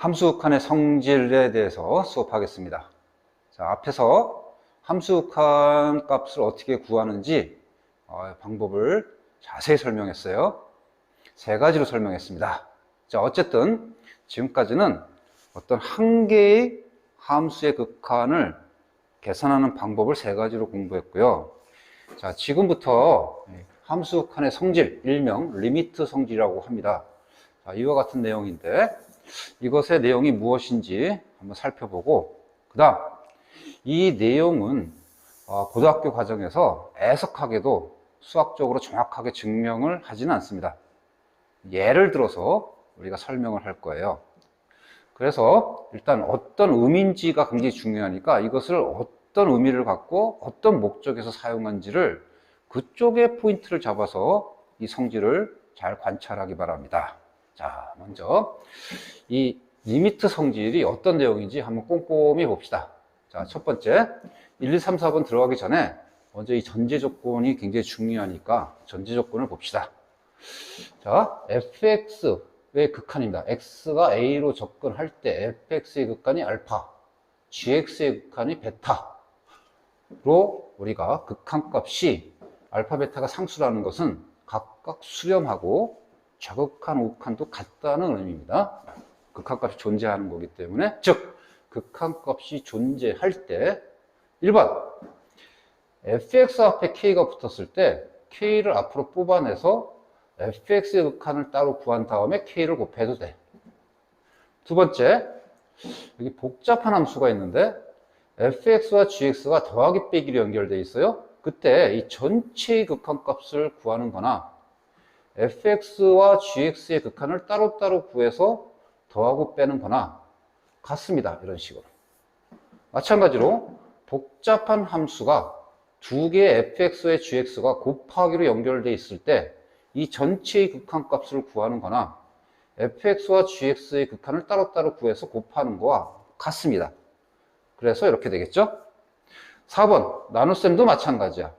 함수극한의 성질에 대해서 수업하겠습니다. 자, 앞에서 함수극한 값을 어떻게 구하는지 방법을 자세히 설명했어요. 세 가지로 설명했습니다. 자, 어쨌든 지금까지는 어떤 한 개의 함수의 극한을 계산하는 방법을 세 가지로 공부했고요. 자, 지금부터 함수극한의 성질, 일명 리미트 성질이라고 합니다. 자, 이와 같은 내용인데 이것의 내용이 무엇인지 한번 살펴보고, 그 다음 이 내용은 고등학교 과정에서 애석하게도 수학적으로 정확하게 증명을 하지는 않습니다. 예를 들어서 우리가 설명을 할 거예요. 그래서 일단 어떤 의미인지가 굉장히 중요하니까 이것을 어떤 의미를 갖고 어떤 목적에서 사용한지를 그쪽에 포인트를 잡아서 이 성질을 잘 관찰하기 바랍니다. 자, 먼저 이 리미트 성질이 어떤 내용인지 한번 꼼꼼히 봅시다. 자, 첫 번째 1, 2, 3, 4번 들어가기 전에 먼저 이 전제 조건이 굉장히 중요하니까 전제 조건을 봅시다. 자, fx의 극한입니다. x가 a로 접근할 때 fx의 극한이 알파, gx의 극한이 베타로 우리가 극한값이 알파, 베타가 상수라는 것은 각각 수렴하고 좌극한, 우극한도 같다는 의미입니다. 극한값이 존재하는 거기 때문에, 즉 극한값이 존재할 때 1번 fx 앞에 k가 붙었을 때 k를 앞으로 뽑아내서 fx의 극한을 따로 구한 다음에 k를 곱해도 돼. 두 번째, 여기 복잡한 함수가 있는데 fx와 gx가 더하기 빼기로 연결되어 있어요. 그때 이 전체의 극한값을 구하는 거나 fx와 gx의 극한을 따로따로 구해서 더하고 빼는 거나 같습니다. 이런 식으로. 마찬가지로 복잡한 함수가 두 개의 fx와 gx가 곱하기로 연결되어 있을 때 이 전체의 극한값을 구하는 거나 fx와 gx의 극한을 따로따로 구해서 곱하는 거와 같습니다. 그래서 이렇게 되겠죠? 4번 나눗셈도 마찬가지야.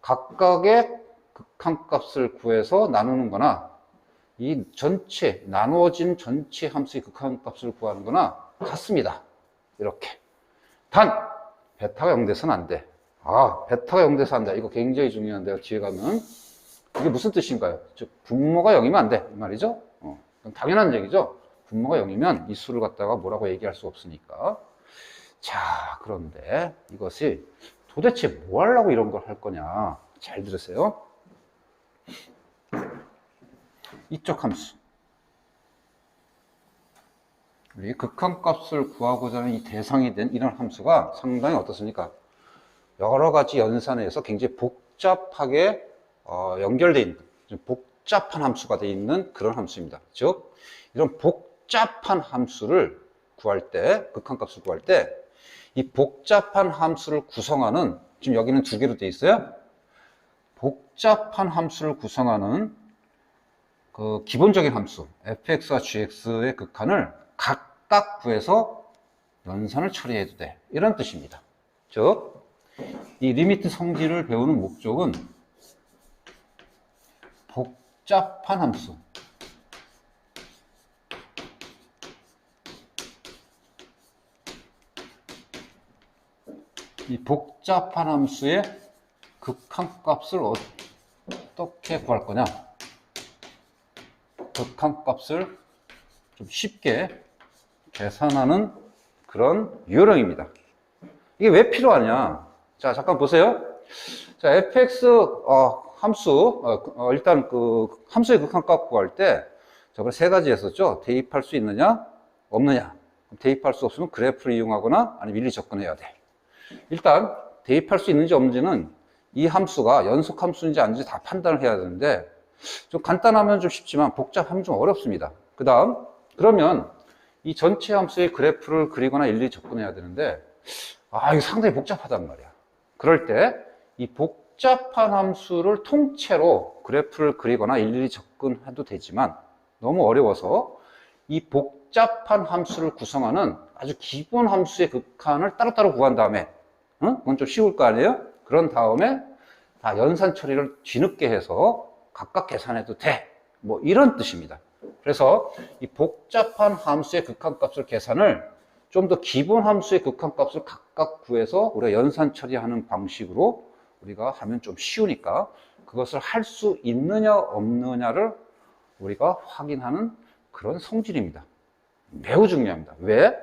각각의 극한값을 구해서 나누는 거나 이 전체, 나누어진 전체 함수의 극한값을 구하는 거나 같습니다. 이렇게. 단 베타가 0돼서는 안 돼. 베타가 0돼서 안 돼. 이거 굉장히 중요한데요. 뒤에 가면 이게 무슨 뜻인가요? 즉 분모가 0이면 안 돼. 이 말이죠. 당연한 얘기죠. 분모가 0이면 이 수를 갖다가 뭐라고 얘기할 수 없으니까. 자, 그런데 이것이 도대체 뭐 하려고 이런 걸 할 거냐. 잘 들으세요. 이쪽 함수, 우리 극한값을 구하고자 하는 이 대상이 된 이런 함수가 상당히 어떻습니까? 여러 가지 연산에서 굉장히 복잡하게 연결되어 있는, 복잡한 함수가 되어 있는 그런 함수입니다. 즉 이런 복잡한 함수를 구할 때, 극한값을 구할 때 이 복잡한 함수를 구성하는, 지금 여기는 두 개로 되어 있어요. 복잡한 함수를 구성하는 그 기본적인 함수 fx와 gx의 극한을 각각 구해서 연산을 처리해도 돼. 이런 뜻입니다. 즉 이 리미트 성질을 배우는 목적은 복잡한 함수, 이 복잡한 함수의 극한값을 어떻게 구할 거냐, 극한값을 좀 쉽게 계산하는 그런 요령입니다. 이게 왜 필요하냐? 자, 잠깐 보세요. 자, fx 함수, 일단 그 함수의 극한값 구할 때 저번에 세 가지 했었죠. 대입할 수 있느냐, 없느냐. 대입할 수 없으면 그래프를 이용하거나 아니면 일리 접근해야 돼. 일단 대입할 수 있는지 없는지는 이 함수가 연속 함수인지 아닌지 다 판단을 해야 되는데, 좀 간단하면 좀 쉽지만 복잡하면 좀 어렵습니다. 그 다음, 그러면 이 전체 함수의 그래프를 그리거나 일일이 접근해야 되는데, 이거 상당히 복잡하단 말이야. 그럴 때 이 복잡한 함수를 통째로 그래프를 그리거나 일일이 접근해도 되지만 너무 어려워서 이 복잡한 함수를 구성하는 아주 기본 함수의 극한을 따로따로 구한 다음에, 그건 좀 쉬울 거 아니에요? 그런 다음에 다 연산 처리를 뒤늦게 해서 각각 계산해도 돼. 뭐 이런 뜻입니다. 그래서 이 복잡한 함수의 극한값을 계산을 좀 더 기본 함수의 극한값을 각각 구해서 우리가 연산 처리하는 방식으로 우리가 하면 좀 쉬우니까 그것을 할 수 있느냐 없느냐를 우리가 확인하는 그런 성질입니다. 매우 중요합니다. 왜?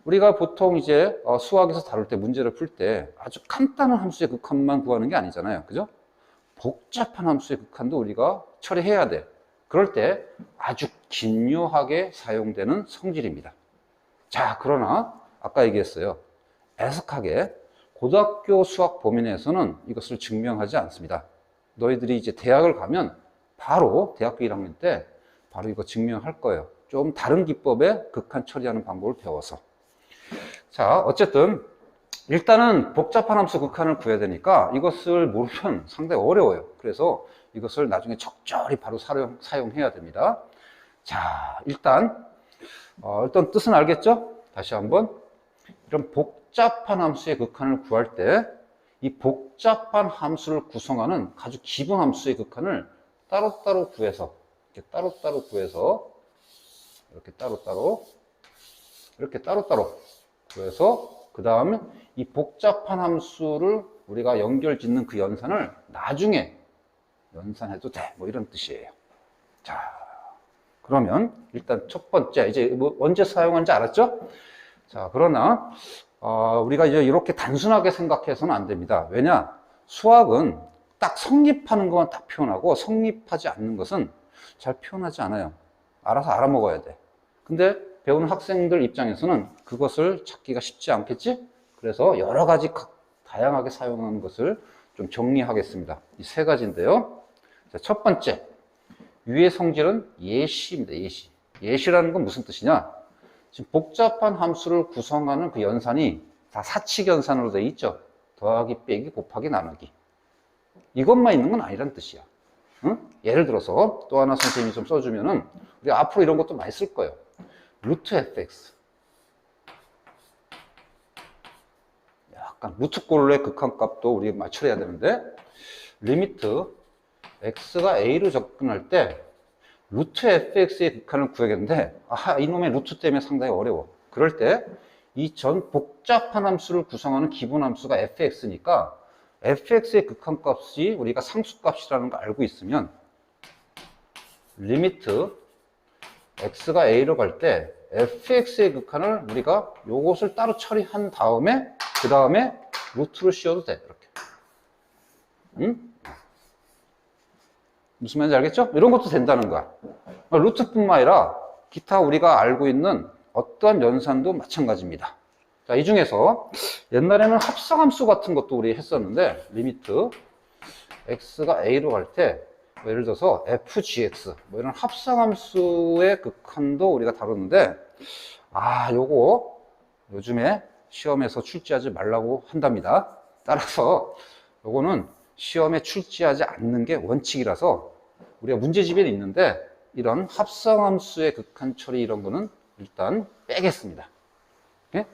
우리가 보통 이제 수학에서 다룰 때 문제를 풀 때 아주 간단한 함수의 극한만 구하는 게 아니잖아요. 그죠? 복잡한 함수의 극한도 우리가 처리해야 돼. 그럴 때 아주 긴요하게 사용되는 성질입니다. 자, 그러나 아까 얘기했어요. 애석하게 고등학교 수학 범위 내에서는 이것을 증명하지 않습니다. 너희들이 이제 대학을 가면 바로 대학교 1학년 때 바로 이거 증명할 거예요. 좀 다른 기법의 극한 처리하는 방법을 배워서. 자, 어쨌든 일단은 복잡한 함수 극한을 구해야 되니까 이것을 모르면 상당히 어려워요. 그래서 이것을 나중에 적절히 바로 사용해야 됩니다. 자, 일단 뜻은 알겠죠? 다시 한번. 이런 복잡한 함수의 극한을 구할 때 이 복잡한 함수를 구성하는 아주 기본 함수의 극한을 따로따로 구해서 이렇게 따로따로 구해서 이렇게 따로따로 이렇게 따로따로 구해서 그 다음에 이 복잡한 함수를 우리가 연결 짓는 그 연산을 나중에 연산해도 돼. 뭐 이런 뜻이에요. 자, 그러면 일단 첫 번째 이제 뭐 언제 사용하는지 알았죠? 자, 그러나 우리가 이제 이렇게 단순하게 생각해서는 안 됩니다. 왜냐? 수학은 딱 성립하는 것만 딱 표현하고 성립하지 않는 것은 잘 표현하지 않아요. 알아서 알아먹어야 돼. 근데 배우는 학생들 입장에서는 그것을 찾기가 쉽지 않겠지? 그래서 여러 가지 다양하게 사용하는 것을 좀 정리하겠습니다. 이 세 가지인데요. 자, 첫 번째, 위의 성질은 예시입니다. 예시. 예시라는 건 무슨 뜻이냐? 지금 복잡한 함수를 구성하는 그 연산이 다 사칙 연산으로 되어 있죠. 더하기, 빼기, 곱하기, 나누기. 이것만 있는 건 아니란 뜻이야. 응? 예를 들어서 또 하나 선생님이 좀 써주면은 우리 앞으로 이런 것도 많이 쓸 거예요. 루트 fx. 약간 루트꼴의 극한값도 우리 맞춰야 되는데 리미트 x가 a로 접근할 때 루트 fx의 극한을 구해야겠는데 이놈의 루트 때문에 상당히 어려워. 그럴 때 이 전 복잡한 함수를 구성하는 기본 함수가 fx니까 fx의 극한값이 우리가 상수값이라는 걸 알고 있으면 리미트 x가 a로 갈 때 fx의 극한을 우리가 요것을 따로 처리한 다음에 그 다음에 루트로 씌워도 돼. 이렇게. 응? 무슨 말인지 알겠죠? 이런 것도 된다는 거야. 루트뿐만 아니라 기타 우리가 알고 있는 어떠한 연산도 마찬가지입니다. 자, 이 중에서 옛날에는 합성함수 같은 것도 우리 했었는데 리미트 x가 a로 갈 때 뭐 예를 들어서 fgx 뭐 이런 합성함수의 극한도 우리가 다루는데 요거 요즘에 시험에서 출제하지 말라고 한답니다. 따라서 요거는 시험에 출제하지 않는 게 원칙이라서 우리가 문제집에는 있는데 이런 합성함수의 극한 처리 이런 거는 일단 빼겠습니다. 네?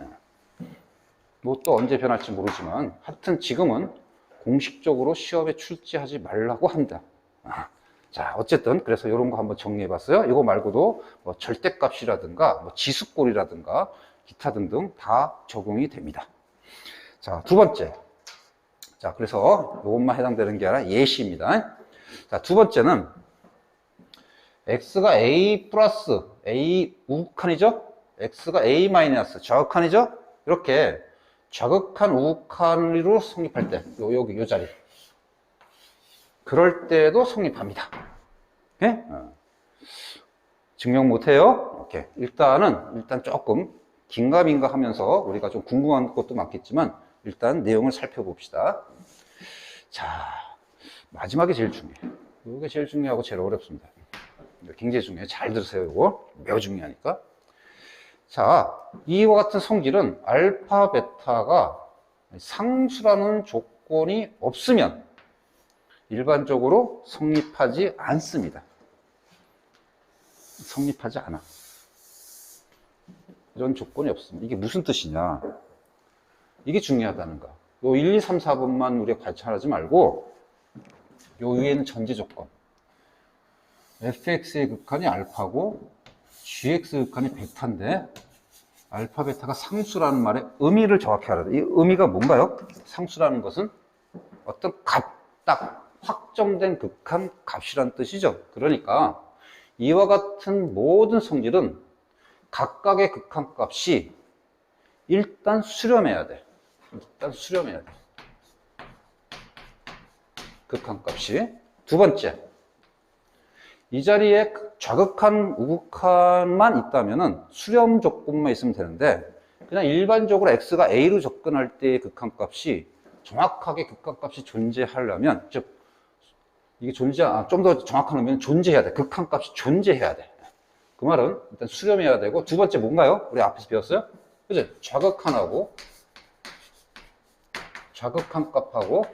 뭐 또 언제 변할지 모르지만 하여튼 지금은 공식적으로 시험에 출제하지 말라고 합니다. 자, 어쨌든 그래서 이런 거 한번 정리해 봤어요. 이거 말고도 뭐 절대값이라든가 뭐 지수꼴이라든가 기타 등등 다 적용이 됩니다. 자, 두 번째. 자, 그래서 이것만 해당되는 게 아니라 예시입니다. 자, 두 번째는 x가 a 플러스 a 우극한이죠? x가 a 마이너스 좌극한이죠? 이렇게 좌극한 우극한으로 성립할 때 여기 요 자리 그럴 때도 성립합니다. 오케이? 증명 못해요? 오케이. 일단 조금 긴가민가 하면서 우리가 좀 궁금한 것도 많겠지만 일단 내용을 살펴봅시다. 자, 마지막이 제일 중요해요. 이게 제일 중요하고 제일 어렵습니다. 굉장히 중요해요. 잘 들으세요. 이거 매우 중요하니까. 자, 이와 같은 성질은 알파, 베타가 상수라는 조건이 없으면 일반적으로 성립하지 않습니다. 성립하지 않아. 이런 조건이 없습니다. 이게 무슨 뜻이냐? 이게 중요하다는 거. 요 1, 2, 3, 4번만 우리가 관찰하지 말고 요 위에는 전제 조건. fx의 극한이 알파고 gx의 극한이 베타인데 알파 베타가 상수라는 말의 의미를 정확히 알아야 돼. 이 의미가 뭔가요? 상수라는 것은 어떤 딱 확정된 극한 값이란 뜻이죠. 그러니까 이와 같은 모든 성질은 각각의 극한 값이 일단 수렴해야 돼. 일단 수렴해야 돼. 극한 값이. 두 번째, 이 자리에 좌극한, 우극한만 있다면 수렴 조건만 있으면 되는데 그냥 일반적으로 x가 a로 접근할 때의 극한 값이 정확하게 극한 값이 존재하려면, 즉 이게 좀 더 정확한 의미는 존재해야 돼. 극한 값이 존재해야 돼. 그 말은 일단 수렴해야 되고, 두 번째 뭔가요? 우리 앞에서 배웠어요? 그죠? 좌극한하고 좌극한 값하고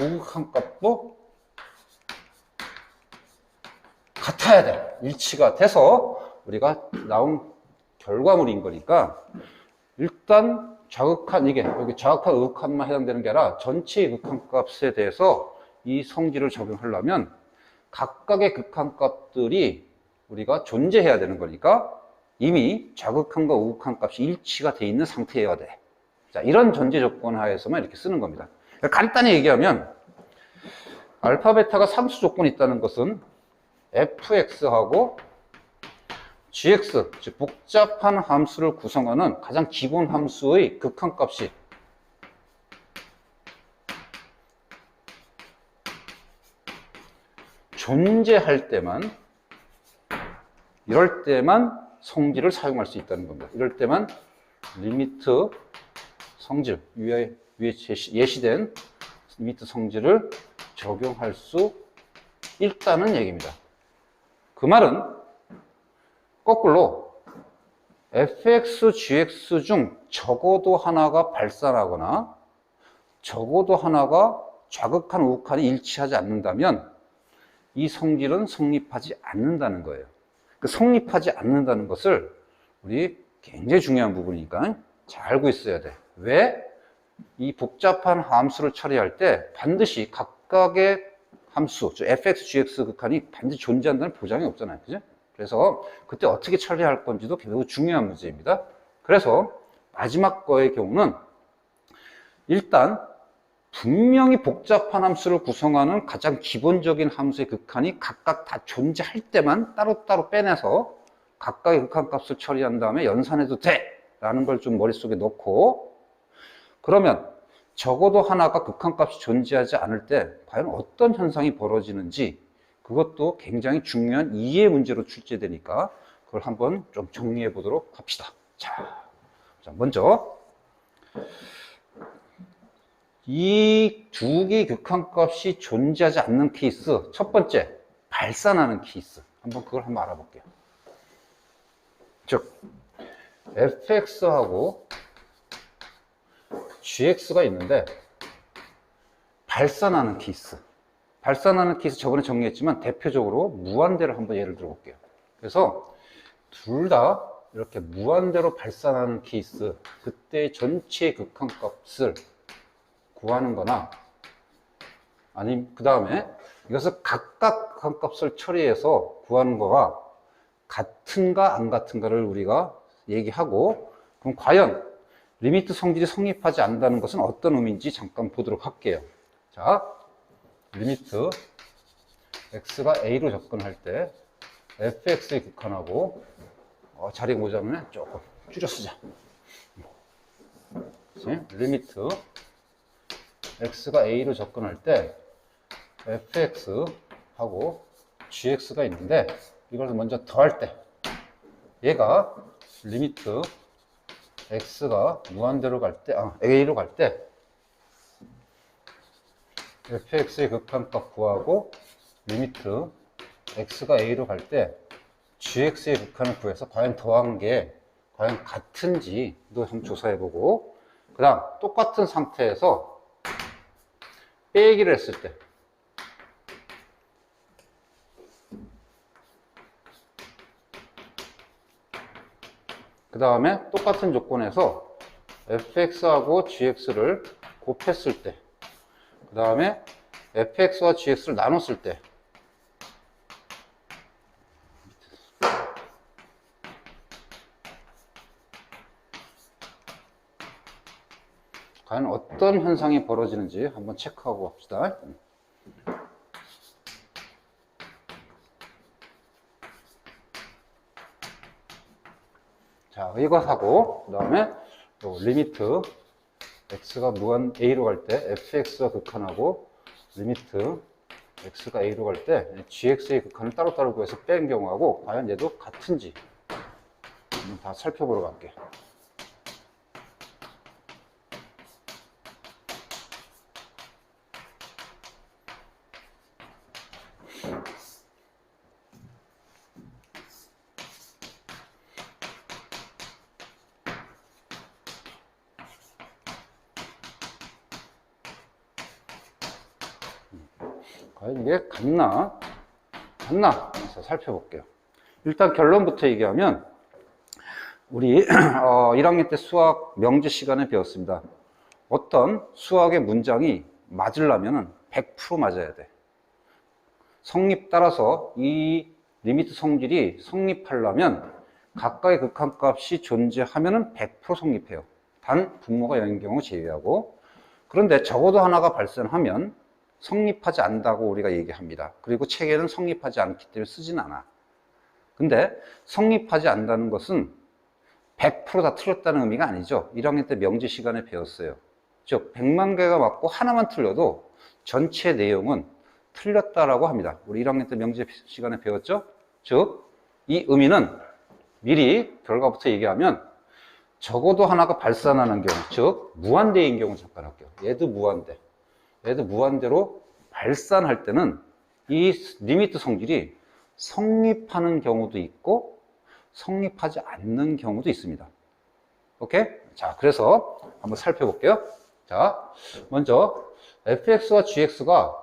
우극한 값도 같아야 돼. 일치가 돼서 우리가 나온 결과물인 거니까 일단 좌극한, 이게 여기 좌극한, 우극한만 해당되는 게 아니라 전체의 극한 값에 대해서 이 성질을 적용하려면 각각의 극한 값들이 우리가 존재해야 되는 거니까 이미 좌극한과 우극한 값이 일치가 돼 있는 상태여야 돼. 자, 이런 전제 조건 하에서만 이렇게 쓰는 겁니다. 그러니까 간단히 얘기하면 알파 베타가 상수 조건이 있다는 것은 fx하고 gx, 즉 복잡한 함수를 구성하는 가장 기본 함수의 극한 값이 존재할 때만, 이럴 때만 성질을 사용할 수 있다는 겁니다. 이럴 때만 리미트 성질, 위에 예시된 리미트 성질을 적용할 수 있다는 얘기입니다. 그 말은 거꾸로 fx, gx 중 적어도 하나가 발산하거나 적어도 하나가 좌극한, 우극한이 일치하지 않는다면 이 성질은 성립하지 않는다는 거예요. 그 성립하지 않는다는 것을 우리 굉장히 중요한 부분이니까 잘 알고 있어야 돼. 왜? 이 복잡한 함수를 처리할 때 반드시 각각의 함수, 즉 fx, gx 극한이 반드시 존재한다는 보장이 없잖아요. 그죠? 그래서 그때 어떻게 처리할 건지도 매우 중요한 문제입니다. 그래서 마지막 거의 경우는 일단 분명히 복잡한 함수를 구성하는 가장 기본적인 함수의 극한이 각각 다 존재할 때만 따로따로 빼내서 각각의 극한 값을 처리한 다음에 연산해도 돼! 라는 걸 좀 머릿속에 넣고, 그러면 적어도 하나가 극한 값이 존재하지 않을 때 과연 어떤 현상이 벌어지는지, 그것도 굉장히 중요한 이해 문제로 출제되니까 그걸 한번 좀 정리해 보도록 합시다. 자, 먼저 이 두 개의 극한값이 존재하지 않는 케이스, 첫 번째 발산하는 케이스, 그걸 한번 알아볼게요. 즉 fx하고 gx가 있는데 발산하는 케이스, 저번에 정리했지만 대표적으로 무한대를 한번 예를 들어 볼게요. 그래서 둘 다 이렇게 무한대로 발산하는 케이스, 그때 전체 극한값을 구하는 거나, 아니면 그 다음에 이것을 각각 극한값을 처리해서 구하는 거가 같은가 안 같은가를 우리가 얘기하고, 그럼 과연 리미트 성질이 성립하지 않는다는 것은 어떤 의미인지 잠깐 보도록 할게요. 자, 리미트 x가 a로 접근할 때 fx의 극한하고, 자리가 모자라면 조금 줄여 쓰자. 리미트 x가 a로 접근할 때 fx하고 gx가 있는데, 이걸 먼저 더할 때 얘가 리미트 x가 무한대로 갈 때, a로 갈 때 fx의 극한값 구하고 리미트 x가 a로 갈 때 gx의 극한을 구해서 과연 더한 게 과연 같은지도 좀 조사해보고, 그 다음 똑같은 상태에서 빼기를 했을 때 그 다음에 똑같은 조건에서 fx하고 gx를 곱했을 때, 그 다음에 fx와 gx를 나눴을 때 어떤 현상이 벌어지는지 한번 체크하고 갑시다. 자, 이것하고, 그 다음에 리미트 x가 무한 a로 갈 때 fx가 극한하고 리미트 x가 a로 갈 때 gx의 극한을 따로따로 구해서 뺀 경우하고 과연 얘도 같은지 한번 다 살펴보러 갈게. 과연 이게 같나? 그래서 살펴볼게요. 일단 결론부터 얘기하면 우리 1학년 때 수학 명제 시간에 배웠습니다. 어떤 수학의 문장이 맞으려면 100% 맞아야 돼. 성립 따라서 이 리미트 성질이 성립하려면 각각의 극한값이 존재하면 100% 성립해요. 단 분모가 0인 경우 제외하고. 그런데 적어도 하나가 발생하면 성립하지 않는다고 우리가 얘기합니다. 그리고 책에는 성립하지 않기 때문에 쓰진 않아. 근데 성립하지 않는다는 것은 100%다 틀렸다는 의미가 아니죠. 1학년 때 명제 시간에 배웠어요. 즉 100만 개가 맞고 하나만 틀려도 전체 내용은 틀렸다라고 합니다. 우리 1학년 때 명제 시간에 배웠죠. 즉 이 의미는 미리 결과부터 얘기하면 적어도 하나가 발산하는 경우, 즉 무한대인 경우 잠깐 할게요. 얘도 무한대로 발산할 때는 이 리미트 성질이 성립하는 경우도 있고 성립하지 않는 경우도 있습니다. 오케이? 자, 그래서 한번 살펴볼게요. 자, 먼저 fx와 gx가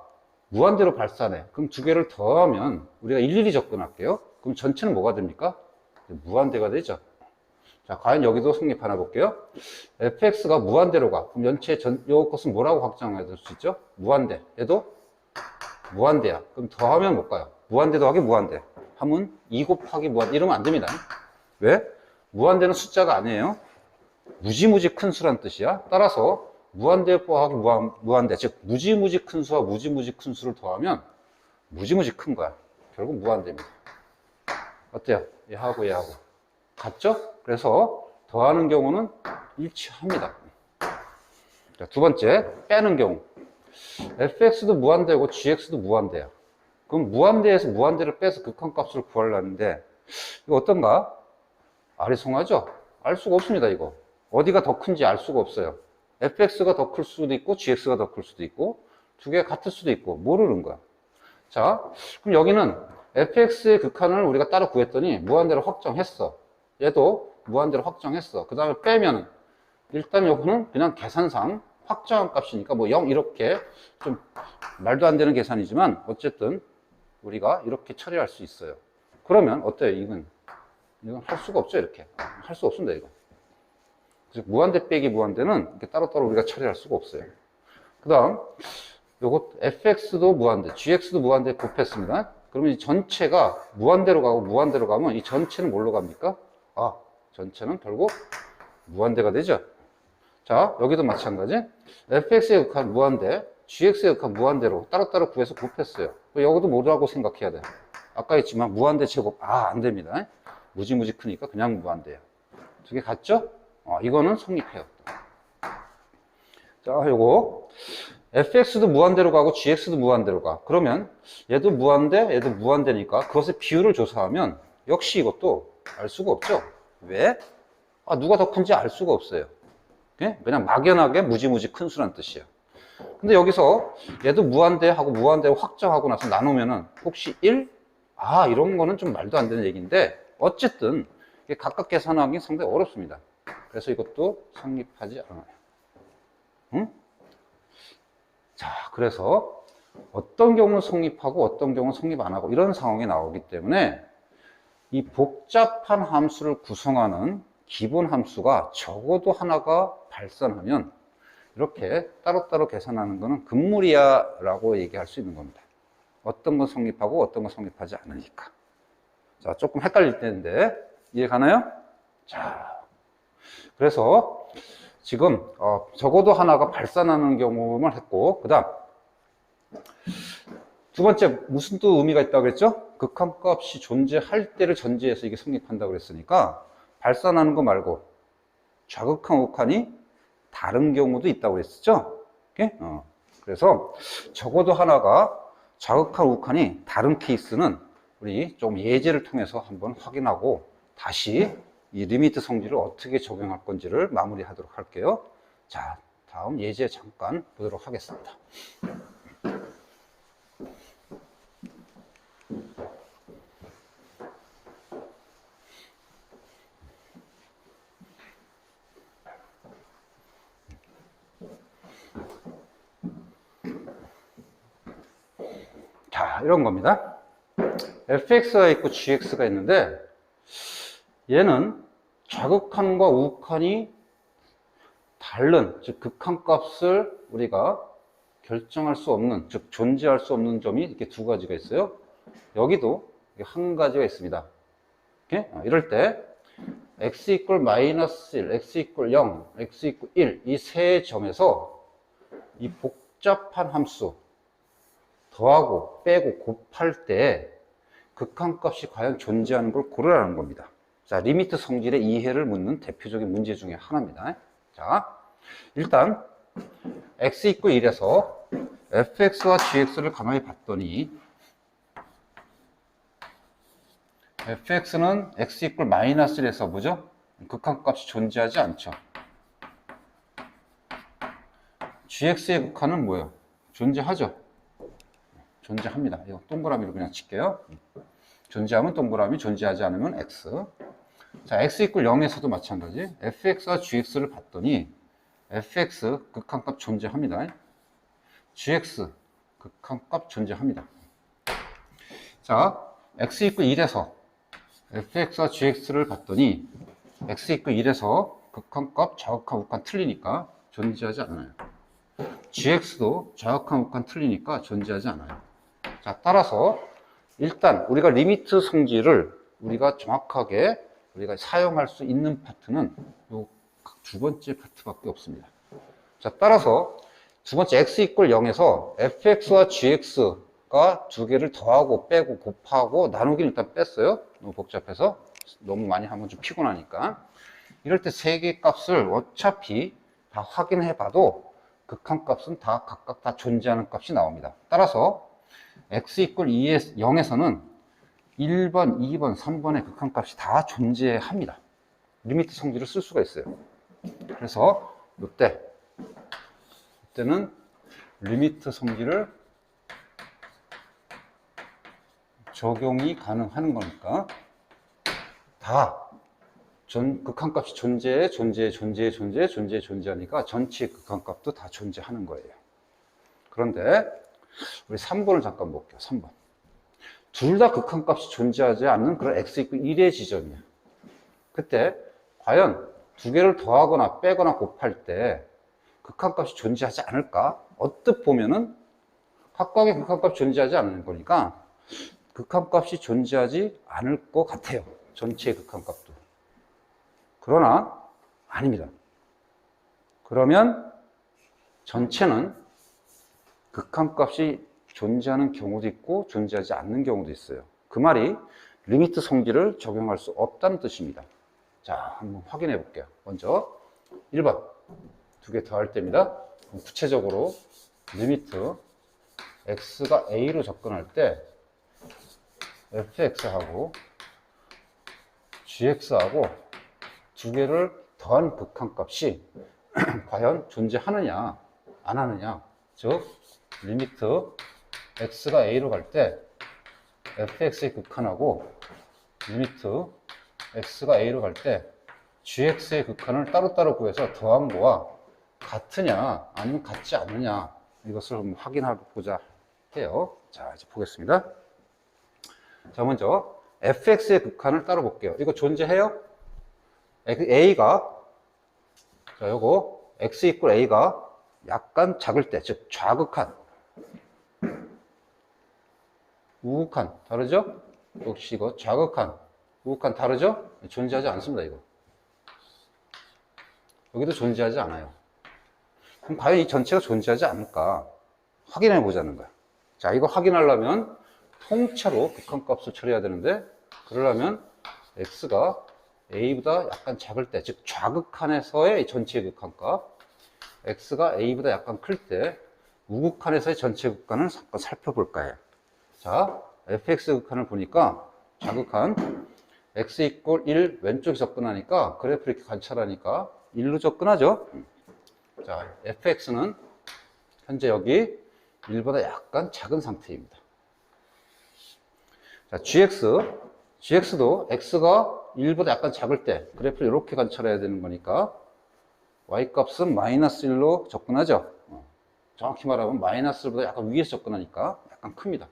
무한대로 발산해. 그럼 두 개를 더하면 우리가 일일이 접근할게요. 그럼 전체는 뭐가 됩니까? 무한대가 되죠. 자, 과연 여기도 성립하나 볼게요. fx가 무한대로 가. 그럼 연체 요것은 뭐라고 확정해야 될 수 있죠? 무한대. 얘도 무한대야. 그럼 더하면 뭘까요? 무한대 더하기 무한대. 하면 2 곱하기 무한대. 이러면 안 됩니다. 왜? 무한대는 숫자가 아니에요. 무지무지 큰 수란 뜻이야. 따라서 무한대 더하기 무한대. 즉, 무지무지 큰 수와 무지무지 큰 수를 더하면 무지무지 큰 거야. 결국 무한대입니다. 어때요? 얘하고 얘하고. 같죠? 그래서 더하는 경우는 일치합니다. 자, 두 번째, 빼는 경우. fx도 무한대고 gx도 무한대야. 그럼 무한대에서 무한대를 빼서 극한값을 구하려는데 이거 어떤가? 아리송하죠? 알 수가 없습니다. 이거 어디가 더 큰지 알 수가 없어요. fx가 더 클 수도 있고 gx가 더 클 수도 있고 두 개가 같을 수도 있고 모르는 거야. 자, 그럼 여기는 fx의 극한을 우리가 따로 구했더니 무한대로 확정했어. 얘도 무한대로 확정했어. 그 다음에 빼면 일단 요거는 그냥 계산상 확정한 값이니까 뭐 0 이렇게 좀 말도 안 되는 계산이지만 어쨌든 우리가 이렇게 처리할 수 있어요. 그러면 어때요? 이건 할 수가 없죠. 이렇게 할 수 없습니다. 이거 즉 무한대 빼기 무한대는 이렇게 따로따로 우리가 처리할 수가 없어요. 그 다음 요거 fx도 무한대, gx도 무한대 곱했습니다. 그러면 이 전체가 무한대로 가고 무한대로 가면 이 전체는 뭘로 갑니까? 아, 전체는 결국 무한대가 되죠. 자, 여기도 마찬가지. fx의 극한 무한대, gx의 극한 무한대로 따로따로 구해서 곱했어요. 여기도 뭐라고 생각해야 돼? 아까 했지만 무한대 제곱, 안 됩니다. 무지무지 크니까 그냥 무한대야. 두 개 같죠? 이거는 성립해요. 자, 요거 fx도 무한대로 가고 gx도 무한대로 가. 그러면 얘도 무한대, 얘도 무한대니까 그것의 비율을 조사하면 역시 이것도 알 수가 없죠. 왜? 누가 더 큰지 알 수가 없어요. 그냥 막연하게 무지무지 큰 수란 뜻이야. 근데 여기서 얘도 무한대하고 무한대로 확정하고 나서 나누면은 혹시 1? 이런 거는 좀 말도 안 되는 얘기인데 어쨌든 각각 계산하기 상당히 어렵습니다. 그래서 이것도 성립하지 않아요. 응? 자, 그래서 어떤 경우는 성립하고 어떤 경우는 성립 안 하고 이런 상황이 나오기 때문에 이 복잡한 함수를 구성하는 기본 함수가 적어도 하나가 발산하면 이렇게 따로따로 계산하는 것은 금물이야 라고 얘기할 수 있는 겁니다. 어떤 건 성립하고 어떤 건 성립하지 않으니까. 자, 조금 헷갈릴 때인데 이해 가나요? 자, 그래서 지금 적어도 하나가 발산하는 경우만 했고, 그 다음 두 번째 무슨 또 의미가 있다고 그랬죠? 극한값이 존재할 때를 전제해서 이게 성립한다고 그랬으니까 발산하는 거 말고 좌극한 우극한이 다른 경우도 있다고 그랬었죠? 오케이? 그래서 적어도 하나가 좌극한 우극한이 다른 케이스는 우리 좀 예제를 통해서 한번 확인하고 다시 이 리미트 성질을 어떻게 적용할 건지를 마무리하도록 할게요. 자, 다음 예제 잠깐 보도록 하겠습니다. 자, 이런 겁니다. fx가 있고 gx가 있는데 얘는 좌극한과 우극한이 다른, 즉 극한값을 우리가 결정할 수 없는, 즉 존재할 수 없는 점이 이렇게 두 가지가 있어요. 여기도 한 가지가 있습니다. 이럴 때 x 이퀄 마이너스 1, x 이퀄 0, x 이퀄 1 이 세 점에서 이 복잡한 함수 더하고 빼고 곱할 때 극한값이 과연 존재하는 걸 고르라는 겁니다. 자, 리미트 성질의 이해를 묻는 대표적인 문제 중에 하나입니다. 자, 일단 x 이퀄 1에서 fx와 gx를 가만히 봤더니 fx는 x 이퀄 마이너스 1에서 뭐죠? 극한값이 존재하지 않죠. gx의 극한은 뭐예요? 존재하죠. 존재합니다. 이거 동그라미로 그냥 칠게요. 존재하면 동그라미, 존재하지 않으면 x. 자, x 이퀄 0에서도 마찬가지. fx와 gx를 봤더니 fx 극한값 존재합니다. gx 극한값 존재합니다. 자, x 이퀄 1에서 fx와 gx를 봤더니 x 이퀄 1에서 극한값, 좌극한, 우극한 틀리니까 존재하지 않아요. gx도 좌극한, 우극한 틀리니까 존재하지 않아요. 자, 따라서 일단 우리가 리미트 성질을 우리가 정확하게 우리가 사용할 수 있는 파트는 요 두 번째 파트밖에 없습니다. 자, 따라서 두 번째 x 이퀄 0에서 fx와 gx가 두 개를 더하고 빼고 곱하고 나누기는 일단 뺐어요. 너무 복잡해서 너무 많이 하면 좀 피곤하니까. 이럴 때 세 개 값을 어차피 다 확인해 봐도 극한값은 다 각각 다 존재하는 값이 나옵니다. 따라서 x 이퀄 0에서는 1번, 2번, 3번의 극한값이 다 존재합니다. 리미트 성질을 쓸 수가 있어요. 그래서 이때는 리미트 성질을 적용이 가능한 거니까 다 극한값이 존재하니까 전체 극한값도 다 존재하는 거예요. 그런데 우리 3번을 잠깐 볼게요. 3번. 둘 다 극한값이 존재하지 않는 그런 x 이퀄 1의 지점이에요. 그때 과연 두 개를 더하거나 빼거나 곱할 때 극한값이 존재하지 않을까? 언뜻 보면은 각각의 극한값이 존재하지 않는 거니까 극한값이 존재하지 않을 것 같아요. 전체 극한값도. 그러나 아닙니다. 그러면 전체는 극한값이 존재하는 경우도 있고 존재하지 않는 경우도 있어요. 그 말이 리미트 성질을 적용할 수 없다는 뜻입니다. 자, 한번 확인해 볼게요. 먼저 1번 두 개 더할 때입니다. 구체적으로 리미트 x가 a로 접근할 때 fx하고 gx하고 두 개를 더한 극한값이 과연 존재하느냐 안 하느냐, 즉 리미트 x가 a로 갈 때 fx의 극한하고 리미트 x가 a로 갈 때 gx의 극한을 따로따로 구해서 더한 거와 같으냐 아니면 같지 않느냐 이것을 한번 확인해보자 해요. 자, 이제 보겠습니다. 자, 먼저 fx의 극한을 따로 볼게요. 이거 존재해요? a가 자, 요거 x 이퀄 a가 약간 작을 때, 즉 좌극한, 우극한 다르죠? 역시 이거 좌극한, 우극한 다르죠? 존재하지 않습니다. 이거 여기도 존재하지 않아요. 그럼 과연 이 전체가 존재하지 않을까 확인해 보자는 거야. 자, 이거 확인하려면 통째로 극한값을 처리해야 되는데, 그러려면 x가 a보다 약간 작을 때, 즉 좌극한에서의 전체 극한값, x가 a보다 약간 클 때 우극한에서의 전체 극한을 잠깐 살펴볼까 해요. 자, fx 극한을 보니까 좌극한 x 이퀄 1 왼쪽에 접근하니까 그래프를 이렇게 관찰하니까 1로 접근하죠. 자, fx는 현재 여기 1보다 약간 작은 상태입니다. 자, gx도 x가 1보다 약간 작을 때 그래프를 이렇게 관찰해야 되는 거니까 y값은 마이너스 1로 접근하죠. 정확히 말하면 마이너스 1보다 약간 위에서 접근하니까 약간 큽니다.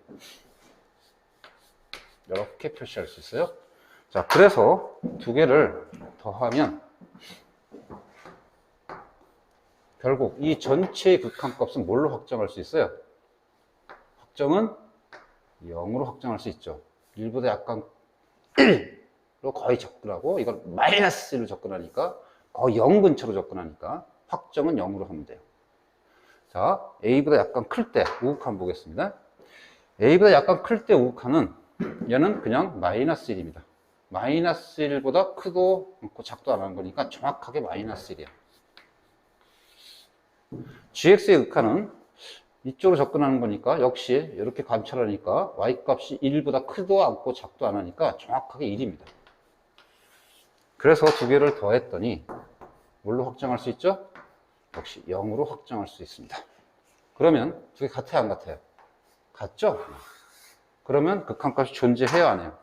이렇게 표시할 수 있어요. 자, 그래서 두 개를 더하면 결국 이 전체의 극한값은 뭘로 확정할 수 있어요? 확정은 0으로 확정할 수 있죠. 1보다 약간 1로 거의 접근하고, 이건 마이너스 1로 접근하니까 거의 0 근처로 접근하니까 확정은 0으로 하면 돼요. 자, a보다 약간 클 때 우극한 보겠습니다. a보다 약간 클 때 우극한은 얘는 그냥 마이너스 1입니다. 마이너스 1보다 크도 않고 작도 안 하는 거니까 정확하게 마이너스 1이야. gx의 극한은 이쪽으로 접근하는 거니까 역시 이렇게 관찰하니까 y값이 1보다 크도 않고 작도 안 하니까 정확하게 1입니다. 그래서 두 개를 더했더니 뭘로 확정할 수 있죠? 역시 0으로 확정할 수 있습니다. 그러면 두 개 같아요, 안 같아요? 같죠? 그러면 극한값이 존재해요, 안 해요?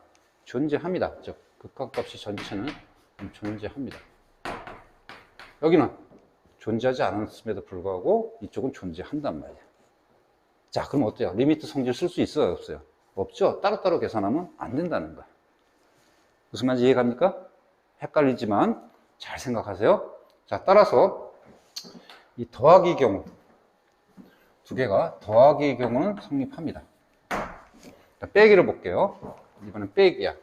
존재합니다. 즉 극한값이 전체는 존재합니다. 여기는 존재하지 않았음에도 불구하고 이쪽은 존재한단 말이에요. 자, 그럼 어때요? 리미트 성질 쓸 수 있어요, 없어요? 없죠? 따로따로 계산하면 안 된다는 거야. 무슨 말인지 이해갑니까? 헷갈리지만 잘 생각하세요. 자, 따라서 이 더하기 경우, 두 개가 더하기 경우는 성립합니다. 자, 빼기를 볼게요. 이번엔 빼기야.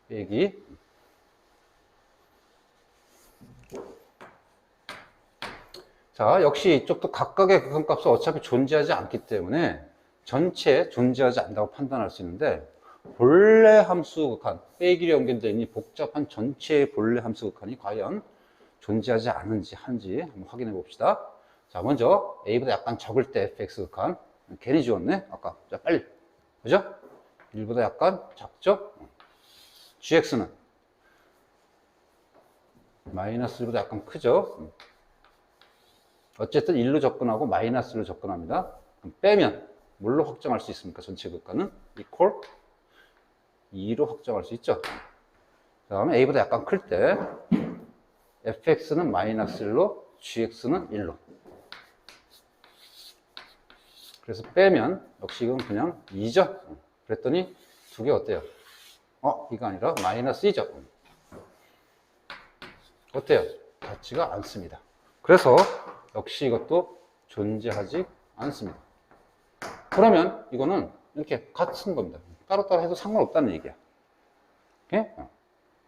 빼기. 자, 역시 이쪽도 각각의 극한값은 어차피 존재하지 않기 때문에 전체에 존재하지 않는다고 판단할 수 있는데, 본래 함수 극한, 빼기로 연결되어 있는 복잡한 전체의 본래 함수 극한이 과연 존재하지 않은지 한지 한번 확인해 봅시다. 자, 먼저 a보다 약간 적을 때 fx 극한, 괜히 지웠네 아까. 자, 빨리, 그죠? 1보다 약간 작죠? gx는 마이너스 1보다 약간 크죠? 어쨌든 1로 접근하고 마이너스 1로 접근합니다. 그럼 빼면 뭘로 확정할 수 있습니까? 전체 극한은 equal 2로 확정할 수 있죠. 그 다음에 a보다 약간 클 때 fx는 마이너스 1로, gx는 1로. 그래서 빼면 역시 이건 그냥 2죠. 그랬더니 두 개 어때요? 이거 아니라 마이너스 2죠. 어때요? 같지가 않습니다. 그래서 역시 이것도 존재하지 않습니다. 그러면 이거는 이렇게 같은 겁니다. 따로따로 해도 상관없다는 얘기야. 오케이?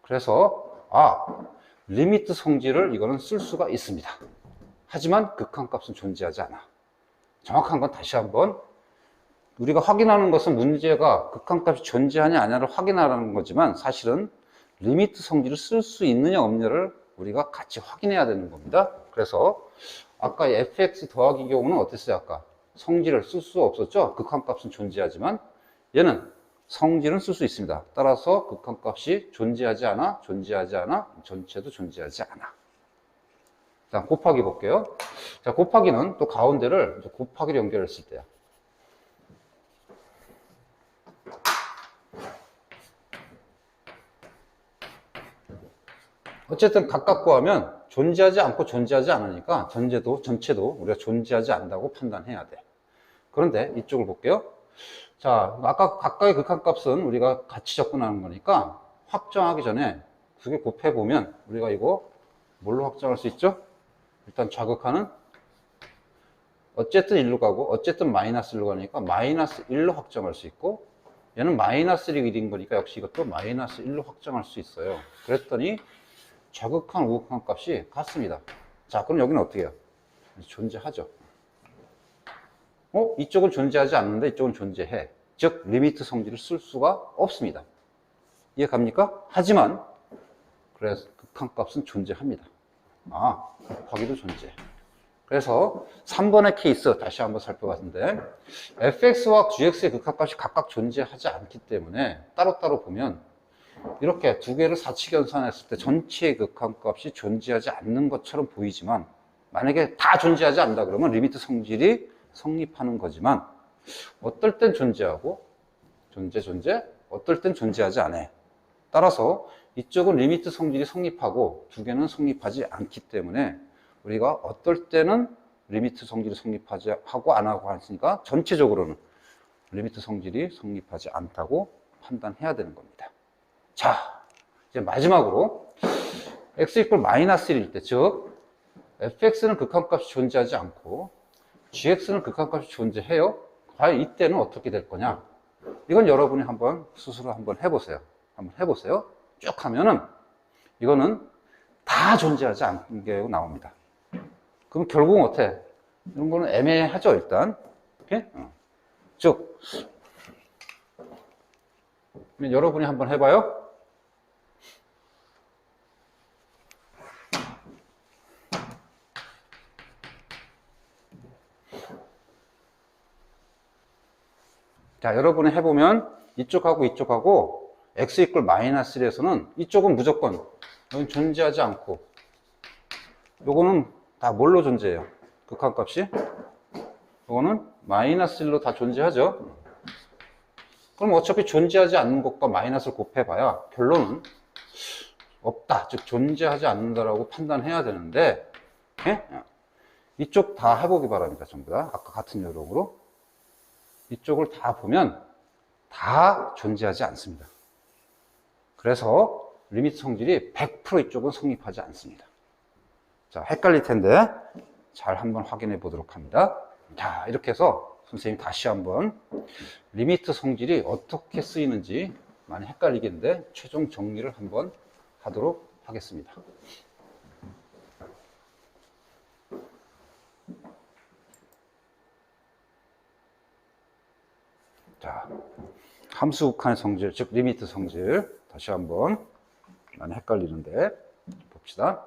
그래서 리미트 성질을 이거는 쓸 수가 있습니다. 하지만 극한값은 존재하지 않아. 정확한 건 다시 한번, 우리가 확인하는 것은 문제가 극한값이 존재하냐 아냐를 확인하라는 거지만, 사실은 리미트 성질을 쓸 수 있느냐 없느냐를 우리가 같이 확인해야 되는 겁니다. 그래서 아까 fx 더하기 경우는 어땠어요? 아까 성질을 쓸 수 없었죠? 극한값은 존재하지만 얘는 성질은 쓸 수 있습니다. 따라서 극한값이 존재하지 않아, 존재하지 않아, 전체도 존재하지 않아. 자, 곱하기 볼게요. 자, 곱하기는 또 가운데를 곱하기로 연결했을 때야. 어쨌든 각각 구하면 존재하지 않고 존재하지 않으니까 전체도 우리가 존재하지 않는다고 판단해야 돼. 그런데 이쪽을 볼게요. 자, 아까 각각의 극한값은 우리가 같이 접근하는 거니까 확정하기 전에 두 개 곱해보면 우리가 이거 뭘로 확정할 수 있죠? 일단 좌극한은 어쨌든 1로 가고 어쨌든 마이너스 1로 가니까 마이너스 1로 확정할 수 있고, 얘는 마이너스 1인 거니까 역시 이것도 마이너스 1로 확정할 수 있어요. 그랬더니 좌극한 우극한 값이 같습니다. 자, 그럼 여기는 어떻게 해요? 존재하죠. 이쪽은 존재하지 않는데 이쪽은 존재해. 즉 리미트 성질을 쓸 수가 없습니다. 이해 갑니까? 하지만 그래서 극한값은 존재합니다. 곱하기도 존재. 그래서 3번의 케이스 다시 한번 살펴봤는데 fx와 gx의 극한값이 각각 존재하지 않기 때문에 따로따로 보면 이렇게 두 개를 사칙 연산했을 때 전체의 극한값이 존재하지 않는 것처럼 보이지만 만약에 다 존재하지 않는다 그러면 리미트 성질이 성립하는 거지만 어떨 땐 존재하고 존재 어떨 땐 존재하지 않아. 따라서 이쪽은 리미트 성질이 성립하고 두 개는 성립하지 않기 때문에 우리가 어떨 때는 리미트 성질이 성립하지 하고 안 하고 하니까 전체적으로는 리미트 성질이 성립하지 않다고 판단해야 되는 겁니다. 자, 이제 마지막으로 x 이퀄 마이너스 1일 때, 즉 fx는 극한값이 존재하지 않고 gx는 극한값이 존재해요. 과연 이때는 어떻게 될 거냐? 이건 여러분이 한번 스스로 한번 해보세요. 쭉 하면은 이거는 다 존재하지 않는 게 나옵니다. 그럼 결국은 어때? 이런 거는 애매하죠, 일단. 오케이? 즉, 여러분이 한번 해봐요. 자, 여러분이 해보면 이쪽하고 이쪽하고 x 이퀄 마이너스 1에서는 이쪽은 무조건 여기 존재하지 않고 요거는 다 뭘로 존재해요? 극한값이? 요거는 마이너스 1로 다 존재하죠. 그럼 어차피 존재하지 않는 것과 마이너스를 곱해봐야 결론은 없다, 즉 존재하지 않는다라고 판단해야 되는데 이쪽 다 해보기 바랍니다. 전부 다 아까 같은 요령으로 이쪽을 다 보면 다 존재하지 않습니다. 그래서 리미트 성질이 100% 이쪽은 성립하지 않습니다. 자, 헷갈릴 텐데 잘 한번 확인해 보도록 합니다. 자, 이렇게 해서 선생님 다시 한번 리미트 성질이 어떻게 쓰이는지 많이 헷갈리겠는데 최종 정리를 한번 하도록 하겠습니다. 자, 함수 극한의 성질, 즉 리미트 성질 다시 한번 많이 헷갈리는데 봅시다.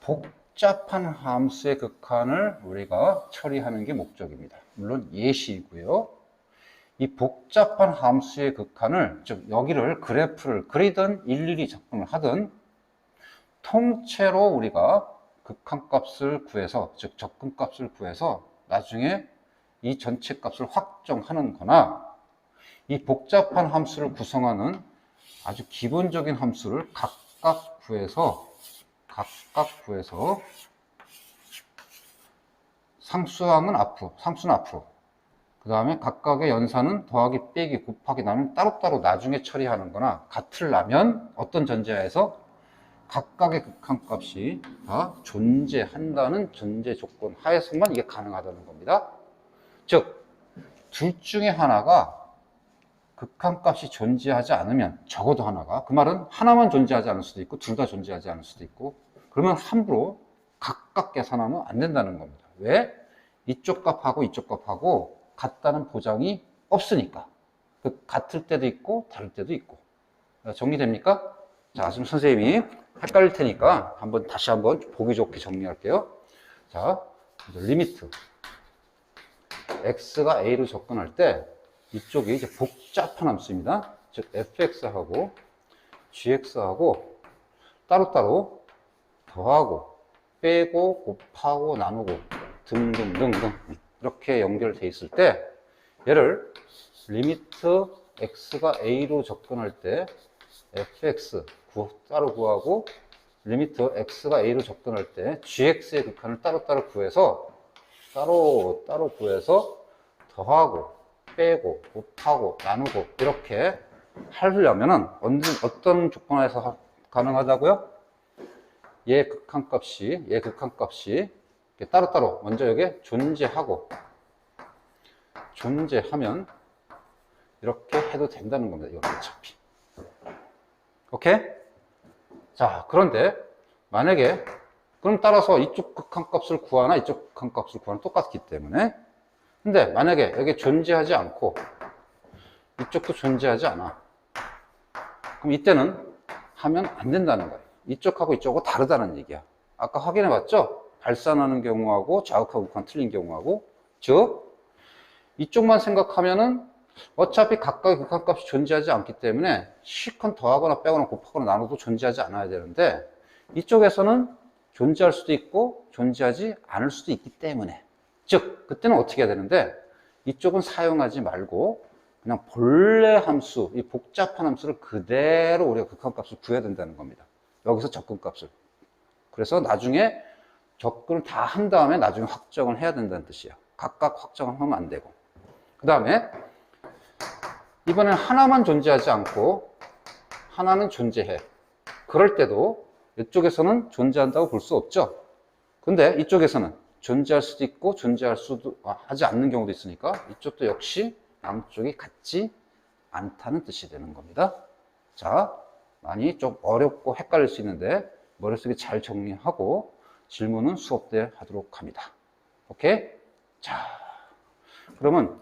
복잡한 함수의 극한을 우리가 처리하는 게 목적입니다. 물론 예시이고요. 이 복잡한 함수의 극한을, 즉 여기를 그래프를 그리든 일일이 접근을 하든 통째로 우리가 극한값을 구해서, 즉 접근값을 구해서 나중에 이 전체 값을 확정하는 거나 이 복잡한 함수를 구성하는 아주 기본적인 함수를 각각 구해서 상수는 앞으로 그 다음에 각각의 연산은 더하기 빼기 곱하기 나누면 따로따로 나중에 처리하는 거나 같으려면 어떤 전제하에서 각각의 극한값이 다 존재한다는 전제 조건 하에서만 이게 가능하다는 겁니다. 즉, 둘 중에 하나가 극한값이 존재하지 않으면 적어도 하나가, 그 말은 하나만 존재하지 않을 수도 있고 둘 다 존재하지 않을 수도 있고, 그러면 함부로 각각 계산하면 안 된다는 겁니다. 왜? 이쪽 값하고 이쪽 값하고 같다는 보장이 없으니까. 같을 때도 있고 다를 때도 있고. 정리됩니까? 자, 지금 선생님이 헷갈릴 테니까 다시 한번 보기 좋게 정리할게요. 자, 리미트 x가 a로 접근할 때 이쪽이 이제 복잡한 함수입니다. 즉 fx하고 gx하고 따로따로 더하고 빼고 곱하고 나누고 등등등등 이렇게 연결되어 있을 때 얘를 리미트 x가 a로 접근할 때 fx 따로 구하고 리미트 x가 a로 접근할 때 gx의 극한을 따로따로 구해서 더하고 빼고 곱하고 나누고 이렇게 하려면은 어떤 조건에서 가능하다고요? 얘 극한값이 따로따로 먼저 여기에 존재하면 이렇게 해도 된다는 겁니다. 이거 어차피. 오케이? 자, 그런데 만약에 그럼 따라서 이쪽 극한값을 구하나 이쪽 극한값을 구하나 똑같기 때문에, 근데 만약에 여기 존재하지 않고 이쪽도 존재하지 않아, 그럼 이때는 하면 안 된다는 거예요. 이쪽하고 이쪽하고 다르다는 얘기야. 아까 확인해 봤죠? 발산하는 경우하고 자극하고 극한 틀린 경우하고, 즉 이쪽만 생각하면은 어차피 각각의 극한값이 존재하지 않기 때문에 실컷 더하거나 빼거나 곱하거나 나눠도 존재하지 않아야 되는데, 이쪽에서는 존재할 수도 있고 존재하지 않을 수도 있기 때문에, 즉 그때는 어떻게 해야 되는데, 이쪽은 사용하지 말고 그냥 본래 함수, 이 복잡한 함수를 그대로 우리가 극한값을 구해야 된다는 겁니다. 여기서 접근값을. 그래서 나중에 접근을 다 한 다음에 나중에 확정을 해야 된다는 뜻이에요. 각각 확정을 하면 안 되고. 그 다음에 이번엔 하나만 존재하지 않고 하나는 존재해. 그럴 때도 이쪽에서는 존재한다고 볼 수 없죠. 근데 이쪽에서는 존재할 수도 있고 존재할 수도 하지 않는 경우도 있으니까 이쪽도 역시 양쪽이 같지 않다는 뜻이 되는 겁니다. 자, 많이 좀 어렵고 헷갈릴 수 있는데 머릿속에 잘 정리하고 질문은 수업 때 하도록 합니다. 오케이? 자, 그러면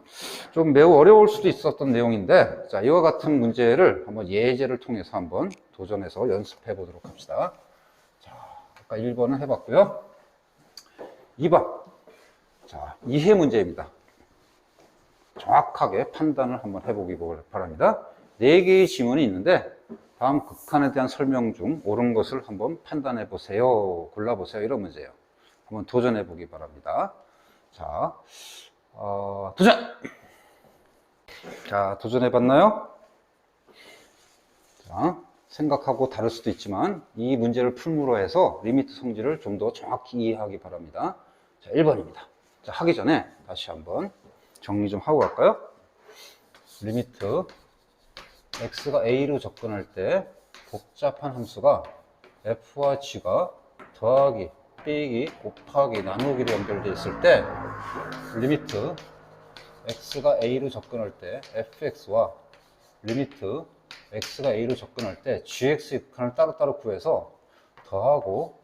좀 매우 어려울 수도 있었던 내용인데, 자, 이와 같은 문제를 한번 예제를 통해서 한번 도전해서 연습해 보도록 합시다. 자, 아까 1번은 해봤고요. 2번. 자, 이해 문제입니다. 정확하게 판단을 한번 해보기 바랍니다. 4개의 지문이 있는데 다음 극한에 대한 설명 중 옳은 것을 한번 판단해 보세요. 골라보세요. 이런 문제예요. 한번 도전해 보기 바랍니다. 자, 도전! 자, 도전해 봤나요? 자, 생각하고 다를 수도 있지만 이 문제를 풀므로 해서 리미트 성질을 좀 더 정확히 이해하기 바랍니다. 자, 1번입니다. 자, 하기 전에 다시 한번 정리 좀 하고 갈까요? 리미트 x가 a로 접근할 때 복잡한 함수가 f와 g가 더하기, 빼기, 곱하기, 나누기로 연결되어 있을 때 리미트 x가 a로 접근할 때 fx와 리미트 x가 a로 접근할 때 gx의 극한을 따로따로 구해서 더하고,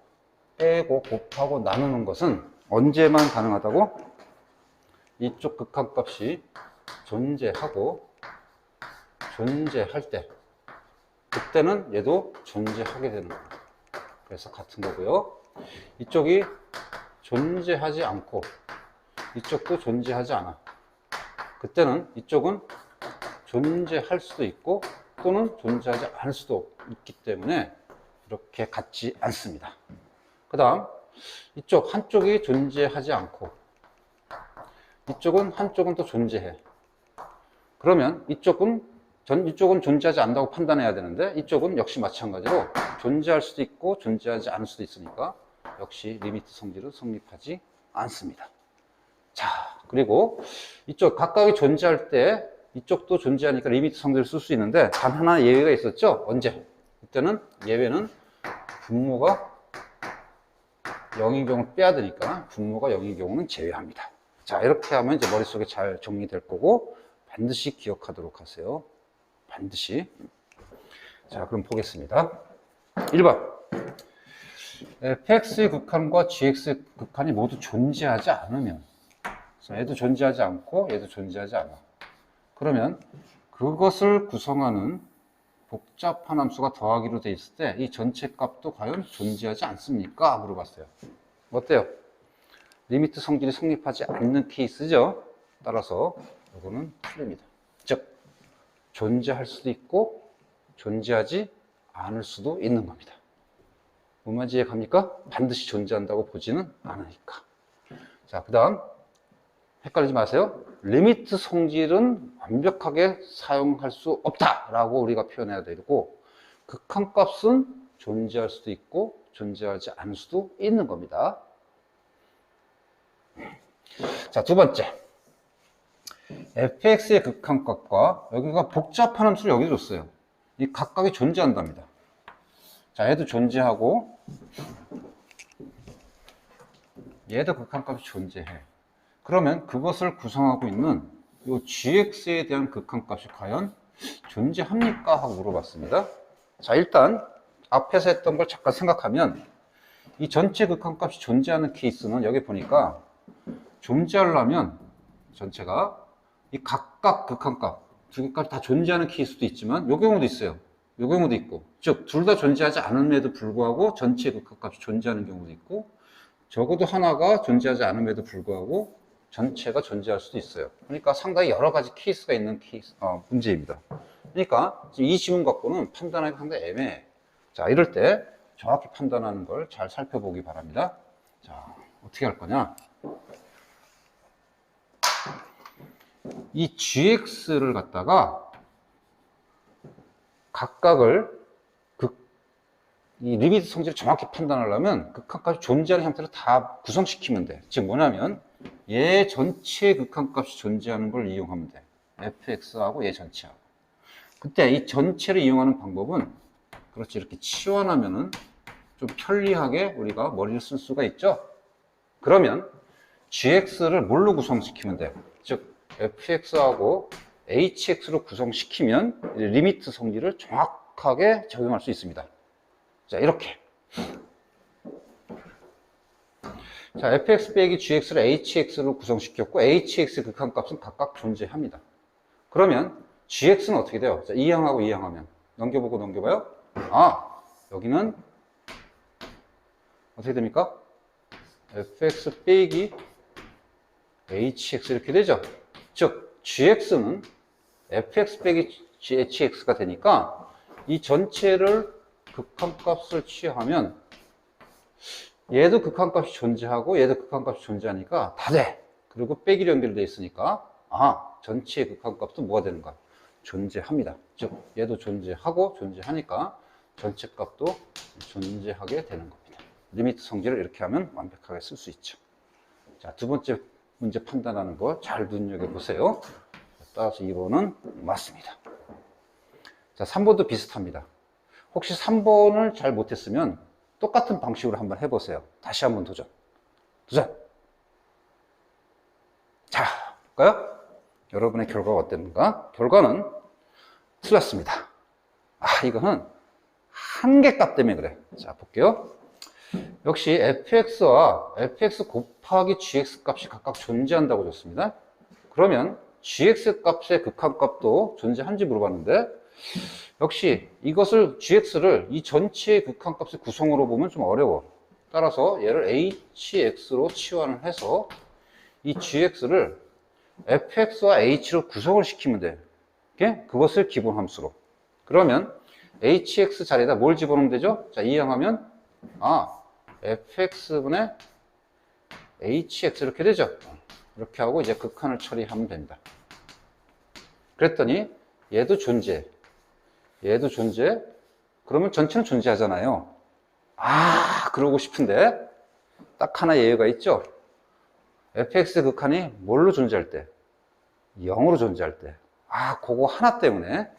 빼고, 곱하고, 나누는 것은 언제만 가능하다고? 이쪽 극한값이 존재하고 존재할 때, 그때는 얘도 존재하게 되는 거예요. 그래서 같은 거고요. 이쪽이 존재하지 않고 이쪽도 존재하지 않아. 그때는 이쪽은 존재할 수도 있고 또는 존재하지 않을 수도 있기 때문에 이렇게 같지 않습니다. 그 다음 이쪽 한쪽이 존재하지 않고 한쪽은 또 존재해. 그러면 이쪽은 존재하지 않는다고 판단해야 되는데 이쪽은 역시 마찬가지로 존재할 수도 있고 존재하지 않을 수도 있으니까 역시 리미트 성질은 성립하지 않습니다. 자, 그리고 이쪽 각각이 존재할 때 이쪽도 존재하니까 리미트 성질을 쓸 수 있는데 단 하나 예외가 있었죠? 언제? 이때는 예외는 분모가 0인 경우를 빼야 되니까 분모가 0인 경우는 제외합니다. 자, 이렇게 하면 이제 머릿속에 잘 정리될 거고 반드시 기억하도록 하세요. 반드시. 자, 그럼 보겠습니다. 1번. fx의 극한과 gx의 극한이 모두 존재하지 않으면, 얘도 존재하지 않고 얘도 존재하지 않아. 그러면 그것을 구성하는 복잡한 함수가 더하기로 돼 있을 때 이 전체 값도 과연 존재하지 않습니까? 물어봤어요. 어때요? 리미트 성질이 성립하지 않는 케이스죠. 따라서 이거는 틀립니다. 즉 존재할 수도 있고 존재하지 않을 수도 있는 겁니다. 뭔 말인지 이해 갑니까? 반드시 존재한다고 보지는 않으니까. 자, 그 다음 헷갈리지 마세요. 리미트 성질은 완벽하게 사용할 수 없다라고 우리가 표현해야 되고, 극한값은 존재할 수도 있고 존재하지 않을 수도 있는 겁니다. 자, 두 번째. fx의 극한값과 여기가 복잡한 함수를 여기 줬어요. 이 각각이 존재한답니다. 자, 얘도 존재하고 얘도 극한값이 존재해. 그러면 그것을 구성하고 있는 이 gx에 대한 극한값이 과연 존재합니까? 하고 물어봤습니다. 자, 일단 앞에서 했던 걸 잠깐 생각하면 이 전체 극한값이 존재하는 케이스는 여기 보니까 존재하려면 전체가 이 각각 극한값 두 개까지 다 존재하는 케이스도 있지만 요 경우도 있어요. 요 경우도 있고, 즉 둘 다 존재하지 않음에도 불구하고 전체 극한값이 존재하는 경우도 있고, 적어도 하나가 존재하지 않음에도 불구하고 전체가 존재할 수도 있어요. 그러니까 상당히 여러 가지 케이스가 있는 문제입니다. 그러니까 이 지문 갖고는 판단하기가 상당히 애매해. 자, 이럴 때 정확히 판단하는 걸 잘 살펴보기 바랍니다. 자, 어떻게 할 거냐? 이 gx를 갖다가 각각을 이 리미트 성질을 정확히 판단하려면 극한값이 존재하는 형태로 다 구성시키면 돼. 즉 뭐냐면 얘 전체의 극한값이 존재하는 걸 이용하면 돼. fx하고 얘 전체하고. 그때 이 전체를 이용하는 방법은 그렇지, 이렇게 치환하면은 좀 편리하게 우리가 머리를 쓸 수가 있죠. 그러면 gx를 뭘로 구성시키면 돼? 즉 fx하고 hx로 구성시키면 리미트 성질을 정확하게 적용할 수 있습니다. 자, 이렇게. 자, fx 빼기 gx를 hx로 구성시켰고 hx의 극한값은 각각 존재합니다. 그러면 gx는 어떻게 돼요? 자, 이항하고 이항하면 넘겨보고 넘겨봐요. 아, 여기는 어떻게 됩니까? fx 빼기 hx 이렇게 되죠. 즉 gx는 fx 빼기 hx가 되니까 이 전체를 극한값을 취하면 얘도 극한값이 존재하고 얘도 극한값이 존재하니까 다 돼. 그리고 빼기로 연결되어 있으니까 전체의 극한값도 뭐가 되는가? 존재합니다. 즉 얘도 존재하고 존재하니까 전체 값도 존재하게 되는 겁니다. 리미트 성질을 이렇게 하면 완벽하게 쓸 수 있죠. 자, 두 번째 문제 판단하는 거 잘 눈여겨보세요. 따라서 2번은 맞습니다. 자, 3번도 비슷합니다. 혹시 3번을 잘 못했으면 똑같은 방식으로 한번 해보세요. 다시 한번 도전. 자, 볼까요? 여러분의 결과가 어땠는가? 결과는 틀렸습니다. 이거는 한계값 때문에 그래. 자, 볼게요. 역시 fx와 fx 곱하기 gx 값이 각각 존재한다고 줬습니다. 그러면 gx 값의 극한값도 존재한지 물어봤는데, 역시 이것을 gx를 이 전체의 극한값의 구성으로 보면 좀 어려워. 따라서 얘를 hx로 치환을 해서 이 gx를 fx와 h로 구성을 시키면 돼. 그것을 기본 함수로. 그러면 hx 자리에다 뭘 집어넣으면 되죠? 자, 이항하면 fx분의 hx 이렇게 되죠. 이렇게 하고 이제 극한을 처리하면 됩니다. 그랬더니 얘도 존재, 얘도 존재. 그러면 전체는 존재하잖아요. 그러고 싶은데 딱 하나 예외가 있죠. fx의 극한이 뭘로 존재할 때? 0으로 존재할 때. 그거 하나 때문에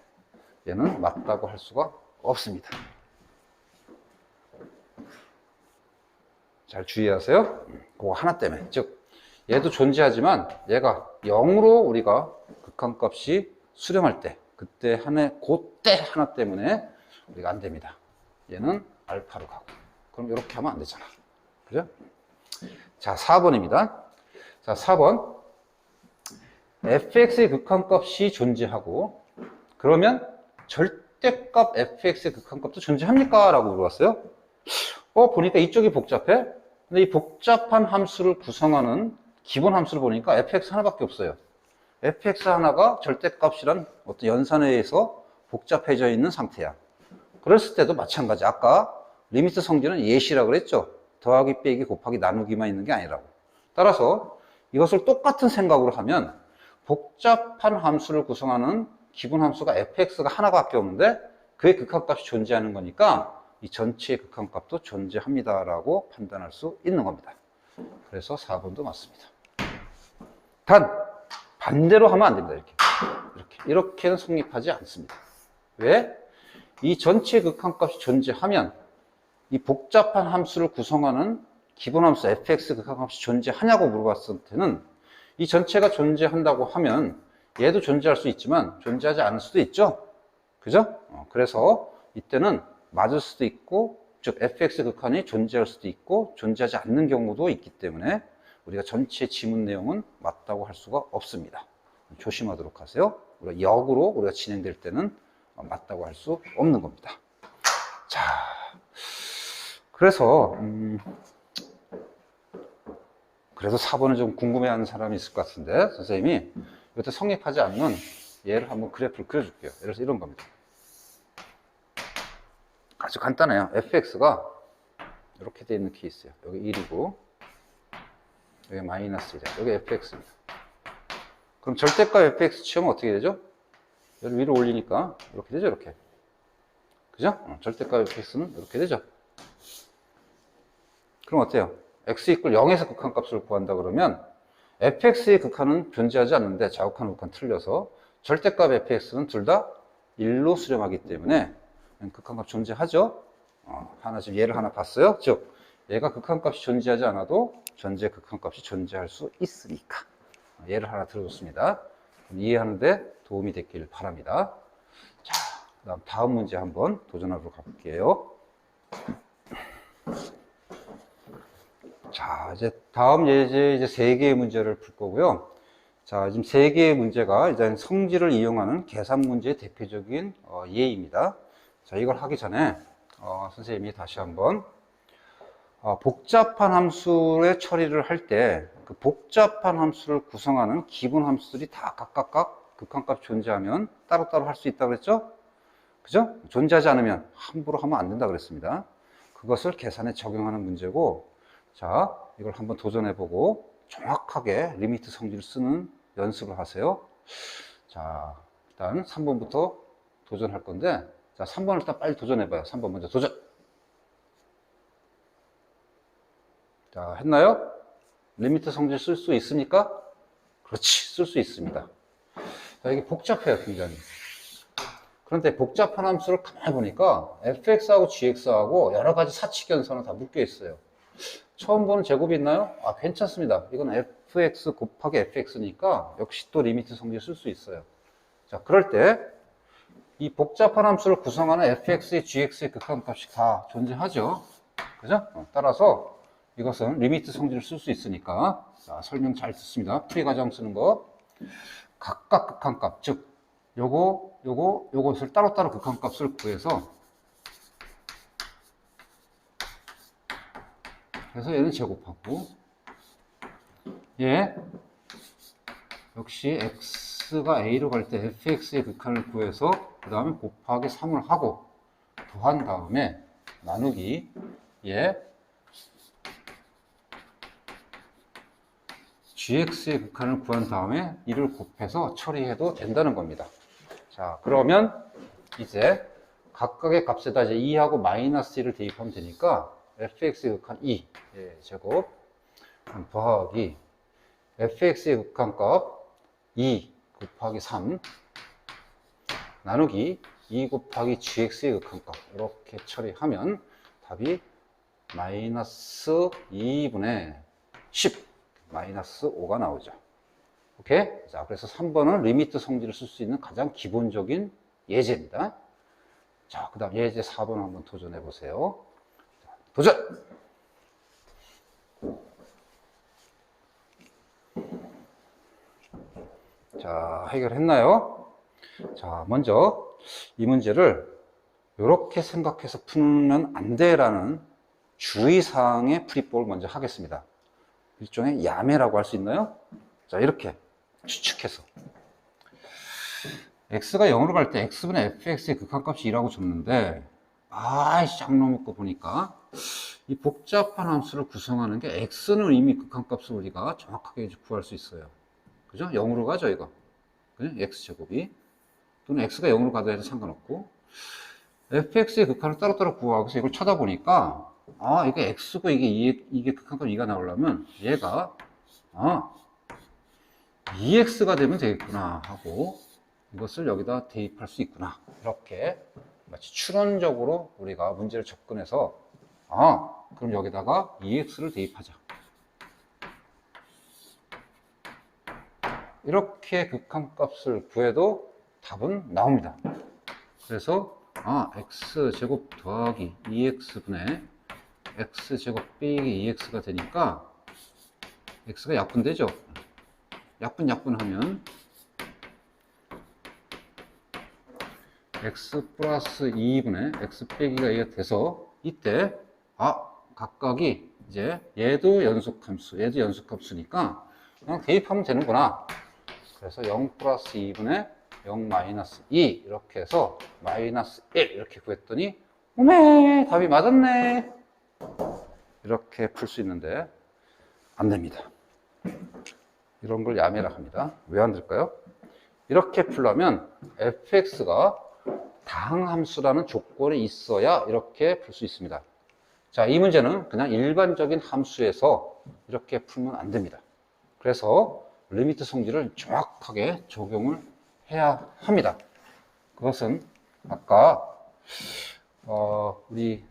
얘는 맞다고 할 수가 없습니다. 잘 주의하세요. 그거 하나 때문에. 즉 얘도 존재하지만 얘가 0으로 우리가 극한값이 수렴할 때, 그때 하나 때문에 우리가 안 됩니다. 얘는 알파로 가고. 그럼 이렇게 하면 안 되잖아. 그죠? 자, 4번입니다. 자, 4번. fx의 극한값이 존재하고, 그러면 절대값 fx의 극한값도 존재합니까? 라고 물어봤어요. 보니까 이쪽이 복잡해? 근데 이 복잡한 함수를 구성하는 기본 함수를 보니까 fx 하나밖에 없어요. fx 하나가 절대값이란 어떤 연산에 의해서 복잡해져 있는 상태야. 그랬을 때도 마찬가지. 아까 리미트 성질은 예시라고 그랬죠. 더하기, 빼기, 곱하기, 나누기만 있는 게 아니라고. 따라서 이것을 똑같은 생각으로 하면 복잡한 함수를 구성하는 기본 함수가 fx가 하나밖에 없는데 그의 극한값이 존재하는 거니까 이 전체의 극한값도 존재합니다라고 판단할 수 있는 겁니다. 그래서 4번도 맞습니다. 단 반대로 하면 안 됩니다. 이렇게는 성립하지 않습니다. 왜? 이 전체의 극한값이 존재하면 이 복잡한 함수를 구성하는 기본 함수 fx 극한값이 존재하냐고 물어봤을 때는 이 전체가 존재한다고 하면 얘도 존재할 수 있지만 존재하지 않을 수도 있죠. 그죠? 그래서 이때는 맞을 수도 있고, 즉 fx 극한이 존재할 수도 있고 존재하지 않는 경우도 있기 때문에 우리가 전체 지문 내용은 맞다고 할 수가 없습니다. 조심하도록 하세요. 우리가 역으로 우리가 진행될 때는 맞다고 할 수 없는 겁니다. 자, 그래서 4번을 좀 궁금해하는 사람이 있을 것 같은데, 선생님이 이것도 성립하지 않는 예를 한번 그래프를 그려줄게요. 예를 들어서 이런 겁니다. 아주 간단해요. fx가 이렇게 되어 있는 케이스예요. 여기 1이고 여기 마이너스 1이에요. 여기 fx입니다. 그럼 절대값 fx 치우면 어떻게 되죠? 여기 위로 올리니까 이렇게 되죠, 이렇게. 그죠? 절대값 fx는 이렇게 되죠. 그럼 어때요? x 이퀄 0에서 극한값을 구한다 그러면 fx의 극한은 존재하지 않는데 자극한 극한 틀려서 절대값 fx는 둘 다 1로 수렴하기 때문에 극한값 존재하죠? 하나 지금 예를 하나 봤어요? 즉 얘가 극한값이 존재하지 않아도 전체 극한값이 존재할 수 있으니까 예를 하나 들어줬습니다. 이해하는데 도움이 됐길 바랍니다. 자, 그다음 다음 문제 한번 도전하도록 할게요. 자, 이제 다음 예제 이제 3개의 문제를 풀 거고요. 자, 지금 3개의 문제가 이제 성질을 이용하는 계산 문제의 대표적인 예입니다. 자, 이걸 하기 전에 선생님이 다시 한번 복잡한 함수의 처리를 할 때 그 복잡한 함수를 구성하는 기본 함수들이 다 각각 극한값 존재하면 따로따로 할 수 있다고 그랬죠? 그죠? 존재하지 않으면 함부로 하면 안 된다 그랬습니다. 그것을 계산에 적용하는 문제고, 자, 이걸 한번 도전해보고 정확하게 리미트 성질을 쓰는 연습을 하세요. 자, 일단 3번부터 도전할 건데, 자, 3번을 일단 빨리 도전해봐요. 3번 먼저 도전! 자, 했나요? 리미트 성질 쓸 수 있습니까? 그렇지, 쓸 수 있습니다. 자, 이게 복잡해요, 굉장히. 그런데 복잡한 함수를 가만히 보니까 fx하고 gx하고 여러 가지 사칙 연산은 다 묶여 있어요. 처음 보는 제곱이 있나요? 괜찮습니다. 이건 fx 곱하기 fx니까 역시 또 리미트 성질 쓸 수 있어요. 자, 그럴 때 이 복잡한 함수를 구성하는 fx의 gx의 극한값이 다 존재하죠. 그죠? 따라서 이것은 리미트 성질을 쓸 수 있으니까, 자, 설명 잘 듣습니다. 풀이 과정 쓰는 거. 각각 극한값, 즉 요것을 따로따로 극한값을 구해서, 그래서 얘는 제곱하고, 얘 역시 x가 a로 갈 때 fx의 극한을 구해서 그 다음에 곱하기 3을 하고 더한 다음에 나누기 얘 gx의 극한을 구한 다음에 이를 곱해서 처리해도 된다는 겁니다. 자, 그러면 이제 각각의 값에다 이제 2하고 마이너스 1을 대입하면 되니까 fx의 극한 2 제곱 더하기 fx의 극한값 2 곱하기 3 나누기 2 곱하기 gx의 극한값, 이렇게 처리하면 답이 마이너스 2분의 10 마이너스 5가 나오죠. 오케이? 자, 그래서 3번은 리미트 성질을 쓸 수 있는 가장 기본적인 예제입니다. 자, 그 다음 예제 4번 한번 도전해 보세요. 자, 도전! 자, 해결했나요? 자, 먼저 이 문제를 이렇게 생각해서 풀면 안 돼라는 주의사항의 풀이법을 먼저 하겠습니다. 일종의 야매라고 할 수 있나요? 자, 이렇게 추측해서 x가 0으로 갈 때 x분의 fx의 극한값이 2라고 줬는데, 쌍놈 거 보니까 이 복잡한 함수를 구성하는 게 x는 이미 극한값을 우리가 정확하게 구할 수 있어요. 그죠? 0으로 가죠, 이거. 그죠? x제곱이. 또는 x가 0으로 가도 해도 상관없고, fx의 극한을 따로따로 구하고서 이걸 쳐다보니까, 이게 x고 이게 극한값 2가 나오려면 얘가 2x가 되면 되겠구나 하고 이것을 여기다 대입할 수 있구나, 이렇게 마치 추론적으로 우리가 문제를 접근해서 그럼 여기다가 2x를 대입하자, 이렇게 극한값을 구해도 답은 나옵니다. 그래서 x제곱 더하기 2x분의 x제곱 빼기 2x가 되니까 x가 약분되죠. 약분하면 x 플러스 2분의 x 빼기가 2가 돼서 이때 각각이 이제 얘도 연속함수니까 그냥 대입하면 되는구나. 그래서 0 플러스 2분의 0 마이너스 2 이렇게 해서 마이너스 1 이렇게 구했더니 오메 답이 맞았네. 이렇게 풀 수 있는데 안 됩니다. 이런 걸 야매라 합니다. 왜 안 될까요? 이렇게 풀려면 fx가 다항함수라는 조건이 있어야 이렇게 풀 수 있습니다. 자, 이 문제는 그냥 일반적인 함수에서 이렇게 풀면 안 됩니다. 그래서 리미트 성질을 정확하게 적용을 해야 합니다. 그것은 아까 우리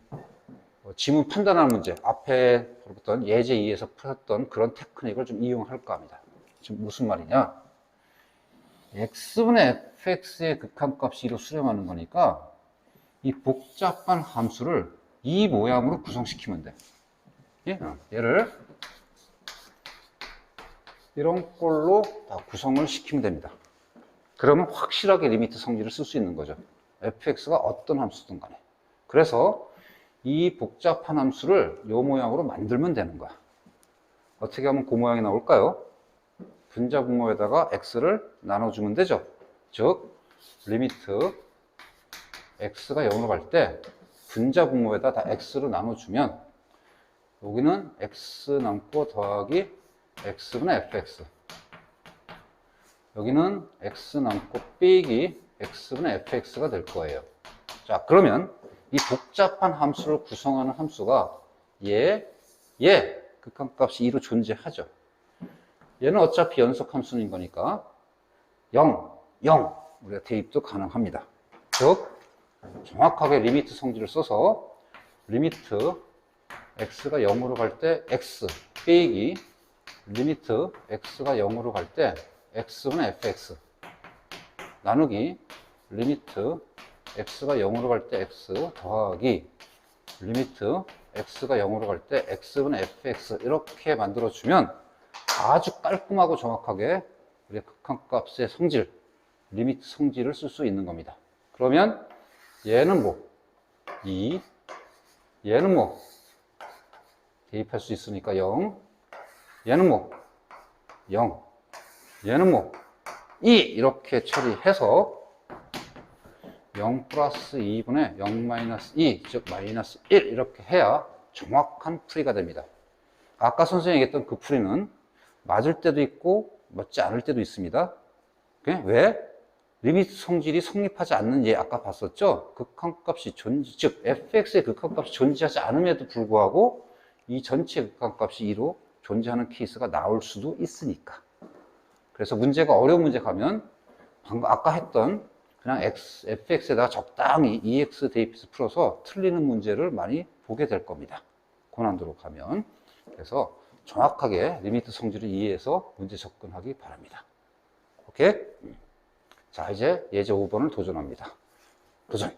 지문 판단하는 문제 앞에 풀었던 예제 2에서 풀었던 그런 테크닉을 좀 이용할까 합니다. 지금 무슨 말이냐? x분의 fx의 극한값이 2로 수렴하는 거니까 이 복잡한 함수를 이 모양으로 구성시키면 돼. 얘를 이런 꼴로 다 구성을 시키면 됩니다. 그러면 확실하게 리미트 성질을 쓸 수 있는 거죠. fx가 어떤 함수든 간에. 그래서 이 복잡한 함수를 이 모양으로 만들면 되는 거야. 어떻게 하면 그 모양이 나올까요? 분자분모에다가 x를 나눠주면 되죠. 즉 리미트 x가 0으로 갈 때 분자분모에다 다 x로 나눠주면 여기는 x 남고 더하기 x분의 fx, 여기는 x 남고 빼기 x분의 fx가 될 거예요. 자, 그러면 이 복잡한 함수를 구성하는 함수가 얘 극한값이 2로 존재하죠. 얘는 어차피 연속함수인 거니까 0 우리가 대입도 가능합니다. 즉 정확하게 리미트 성질을 써서 리미트 x가 0으로 갈 때 x 빼기 리미트 x가 0으로 갈 때 x분의 fx 나누기 리미트 x가 0으로 갈 때 x 더하기 리미트 x가 0으로 갈 때 x분의 fx 이렇게 만들어주면 아주 깔끔하고 정확하게 우리의 극한값의 성질, 리미트 성질을 쓸 수 있는 겁니다. 그러면 얘는 뭐 2, 얘는 뭐 대입할 수 있으니까 0, 얘는 뭐 0, 얘는 뭐 2 이렇게 처리해서 0 플러스 2분의 0 마이너스 2, 즉 마이너스 1 이렇게 해야 정확한 풀이가 됩니다. 아까 선생님이 얘기했던 그 풀이는 맞을 때도 있고 맞지 않을 때도 있습니다. 왜? 리미트 성질이 성립하지 않는 예 아까 봤었죠? 극한값이 즉 fx의 극한값이 존재하지 않음에도 불구하고 이 전체 극한값이 2로 존재하는 케이스가 나올 수도 있으니까. 그래서 문제가 어려운 문제 가면 방금 아까 했던 그냥 fx에다가 적당히 ex 대입해서 풀어서 틀리는 문제를 많이 보게 될 겁니다. 고난도로 가면. 그래서 정확하게 리미트 성질을 이해해서 문제 접근하기 바랍니다. 오케이? 자, 이제 예제 5번을 도전합니다. 도전!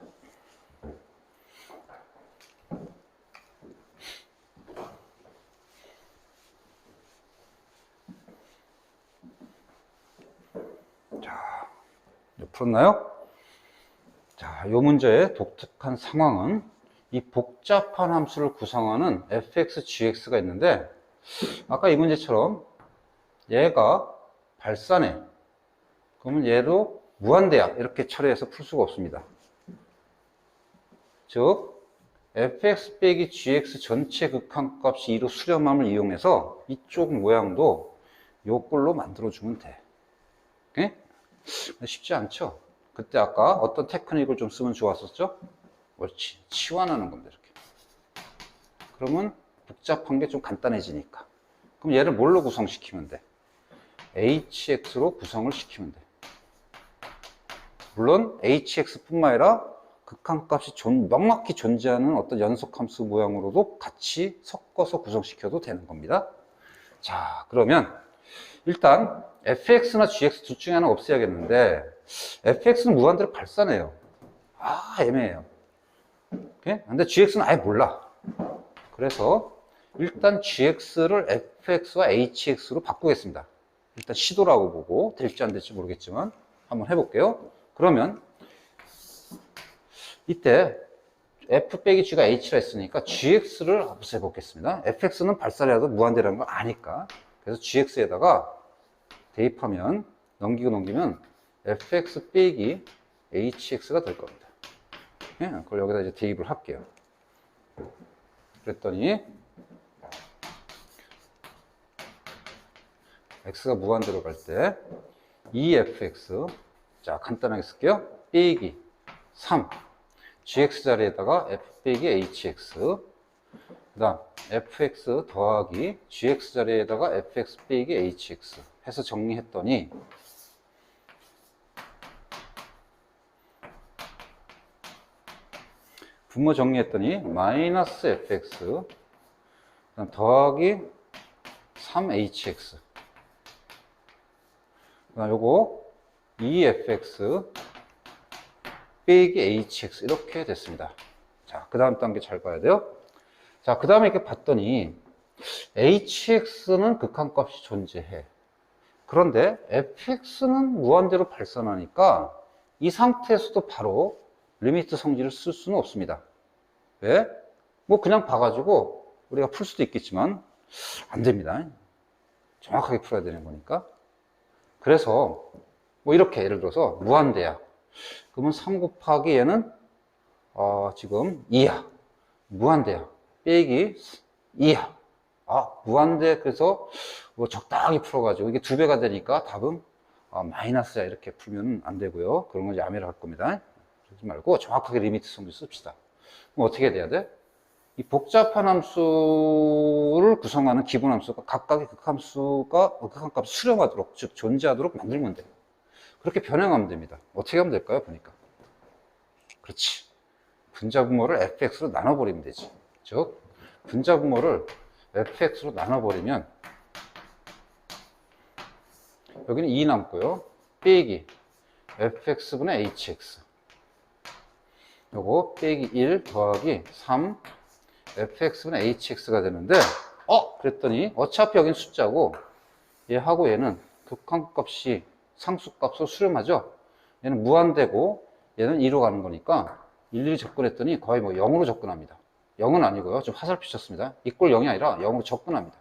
자, 풀었나요? 자, 이 문제의 독특한 상황은 이 복잡한 함수를 구성하는 fx, gx가 있는데 아까 이 문제처럼 얘가 발산해. 그러면 얘도 무한대야. 이렇게 처리해서 풀 수가 없습니다. 즉 fx 빼기 gx 전체 극한값이 2로 수렴함을 이용해서 이쪽 모양도 요 꼴로 만들어주면 돼. 오케이? 쉽지 않죠? 그때 아까 어떤 테크닉을 좀 쓰면 좋았었죠? 옳지. 치환하는 겁니다. 이렇게. 그러면 복잡한 게 좀 간단해지니까. 그럼 얘를 뭘로 구성시키면 돼? hx로 구성을 시키면 돼. 물론 hx뿐만 아니라 극한값이 명확히 존재하는 어떤 연속함수 모양으로도 같이 섞어서 구성시켜도 되는 겁니다. 자, 그러면 일단 fx나 gx 둘 중에 하나 없애야겠는데 fx는 무한대로 발산해요. 애매해요. 오케이? 근데 gx는 아예 몰라. 그래서 일단 gx를 fx와 hx로 바꾸겠습니다. 일단 시도라고 보고 될지 안 될지 모르겠지만 한번 해볼게요. 그러면 이때 f 빼기 g가 h라 했으니까 gx를 없애 보겠습니다. fx는 발산이라도 무한대라는 걸 아니까. 그래서 gx에다가 대입하면 넘기면 fx 빼기 hx가 될 겁니다. 네, 그걸 여기다 이제 대입을 할게요. 그랬더니 x가 무한대로 갈 때 2fx, 자 간단하게 쓸게요. 빼기 3 gx 자리에다가 f 빼기 hx, 그 다음 fx 더하기 gx 자리에다가 fx 빼기 hx 해서 정리했더니 분모 정리했더니 마이너스 fx, 그 다음 더하기 3hx, 그 다음 요거 2fx 빼기 hx 이렇게 됐습니다. 자, 그 다음 단계 잘 봐야 돼요. 자, 그 다음에 이렇게 봤더니 hx는 극한값이 존재해. 그런데 fx는 무한대로 발산하니까 이 상태에서도 바로 리미트 성질을 쓸 수는 없습니다. 왜? 뭐 그냥 봐가지고 우리가 풀 수도 있겠지만 안 됩니다. 정확하게 풀어야 되는 거니까. 그래서 뭐 이렇게 예를 들어서 무한대야. 그러면 3 곱하기 얘는 지금 2야. 무한대야. 빼기 2야. 무한대. 그래서 뭐 적당히 풀어가지고 이게 2배가 되니까 답은 마이너스야. 이렇게 풀면 안 되고요. 그런 건 야매를 할 겁니다. 그러지 말고 정확하게 리미트 성질 씁시다. 그럼 어떻게 돼야 돼? 이 복잡한 함수를 구성하는 기본 함수가 각각의 극한값을 수렴하도록, 즉 존재하도록 만들면 돼요. 그렇게 변형하면 됩니다. 어떻게 하면 될까요? 보니까. 그렇지. 분자분모를 fx로 나눠버리면 되지. 즉, 분자분모를 fx로 나눠버리면 여기는 2 남고요. 빼기 fx분의 hx. 요거 빼기 1 더하기 3 fx분의 hx가 되는데 그랬더니 어차피 여긴 숫자고 얘하고 얘는 극한값이 상수값으로 수렴하죠. 얘는 무한대고 얘는 2로 가는 거니까 일일이 접근했더니 거의 뭐 0으로 접근합니다. 0은 아니고요. 좀 화살표 쳤습니다. 이꼴 0이 아니라 0으로 접근합니다.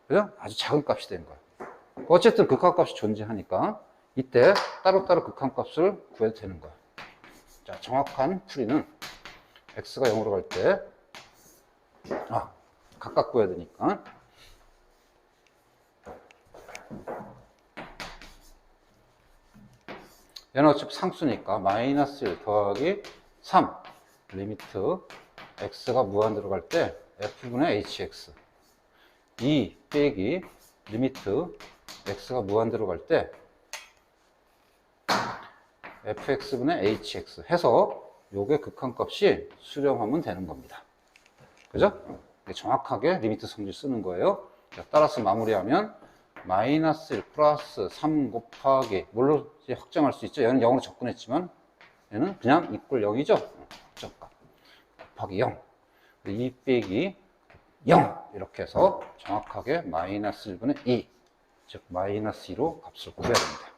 그죠? 아주 작은 값이 된 거예요. 어쨌든 극한값이 존재하니까 이때 따로따로 극한값을 구해도 되는 거예요. 자, 정확한 풀이는 x가 0으로 갈 때 각각 구해야 되니까 얘는 어차피 상수니까 마이너스 1 더하기 3 리미트 x가 무한대로 갈 때 f분의 hx 2 빼기 리미트 x가 무한대로 갈 때 fx분의 hx 해서 요게 극한값이 수렴하면 되는 겁니다. 그죠? 정확하게 리미트 성질 쓰는 거예요. 따라서 마무리하면 마이너스 1 플러스 3 곱하기, 물론 이제 확정할 수 있죠. 얘는 0으로 접근했지만 얘는 그냥 이꼴 0이죠. 확정값 곱하기 0 2 빼기 0 이렇게 해서 정확하게 마이너스 1분의 2, 즉 마이너스 2로 값을 구해야 됩니다.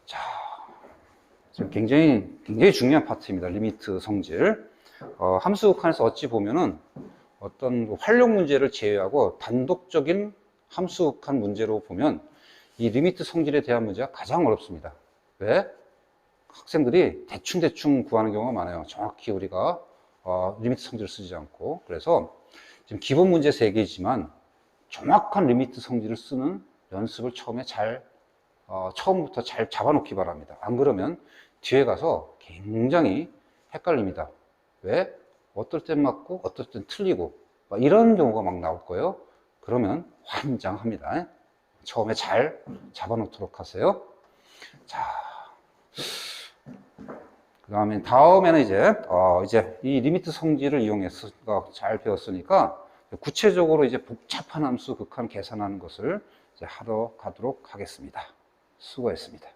자, 지금 굉장히 중요한 파트입니다. 리미트 성질. 함수 극한에서 어찌 보면은 어떤 활용 문제를 제외하고 단독적인 함수 극한 문제로 보면 이 리미트 성질에 대한 문제가 가장 어렵습니다. 왜? 학생들이 대충 구하는 경우가 많아요. 정확히 우리가 리미트 성질을 쓰지 않고. 그래서 지금 기본 문제 3개지만 정확한 리미트 성질을 쓰는 연습을 처음부터 잘 잡아놓기 바랍니다. 안 그러면 뒤에 가서 굉장히 헷갈립니다. 왜? 어떨 땐 맞고 어떨 땐 틀리고 이런 경우가 막 나올 거예요. 그러면 환장합니다. 처음에 잘 잡아놓도록 하세요. 자, 다음에는 이제 이 리미트 성질을 이용해서 잘 배웠으니까 구체적으로 이제 복잡한 함수 극한 계산하는 것을 이제 하러 가도록 하겠습니다. 수고했습니다.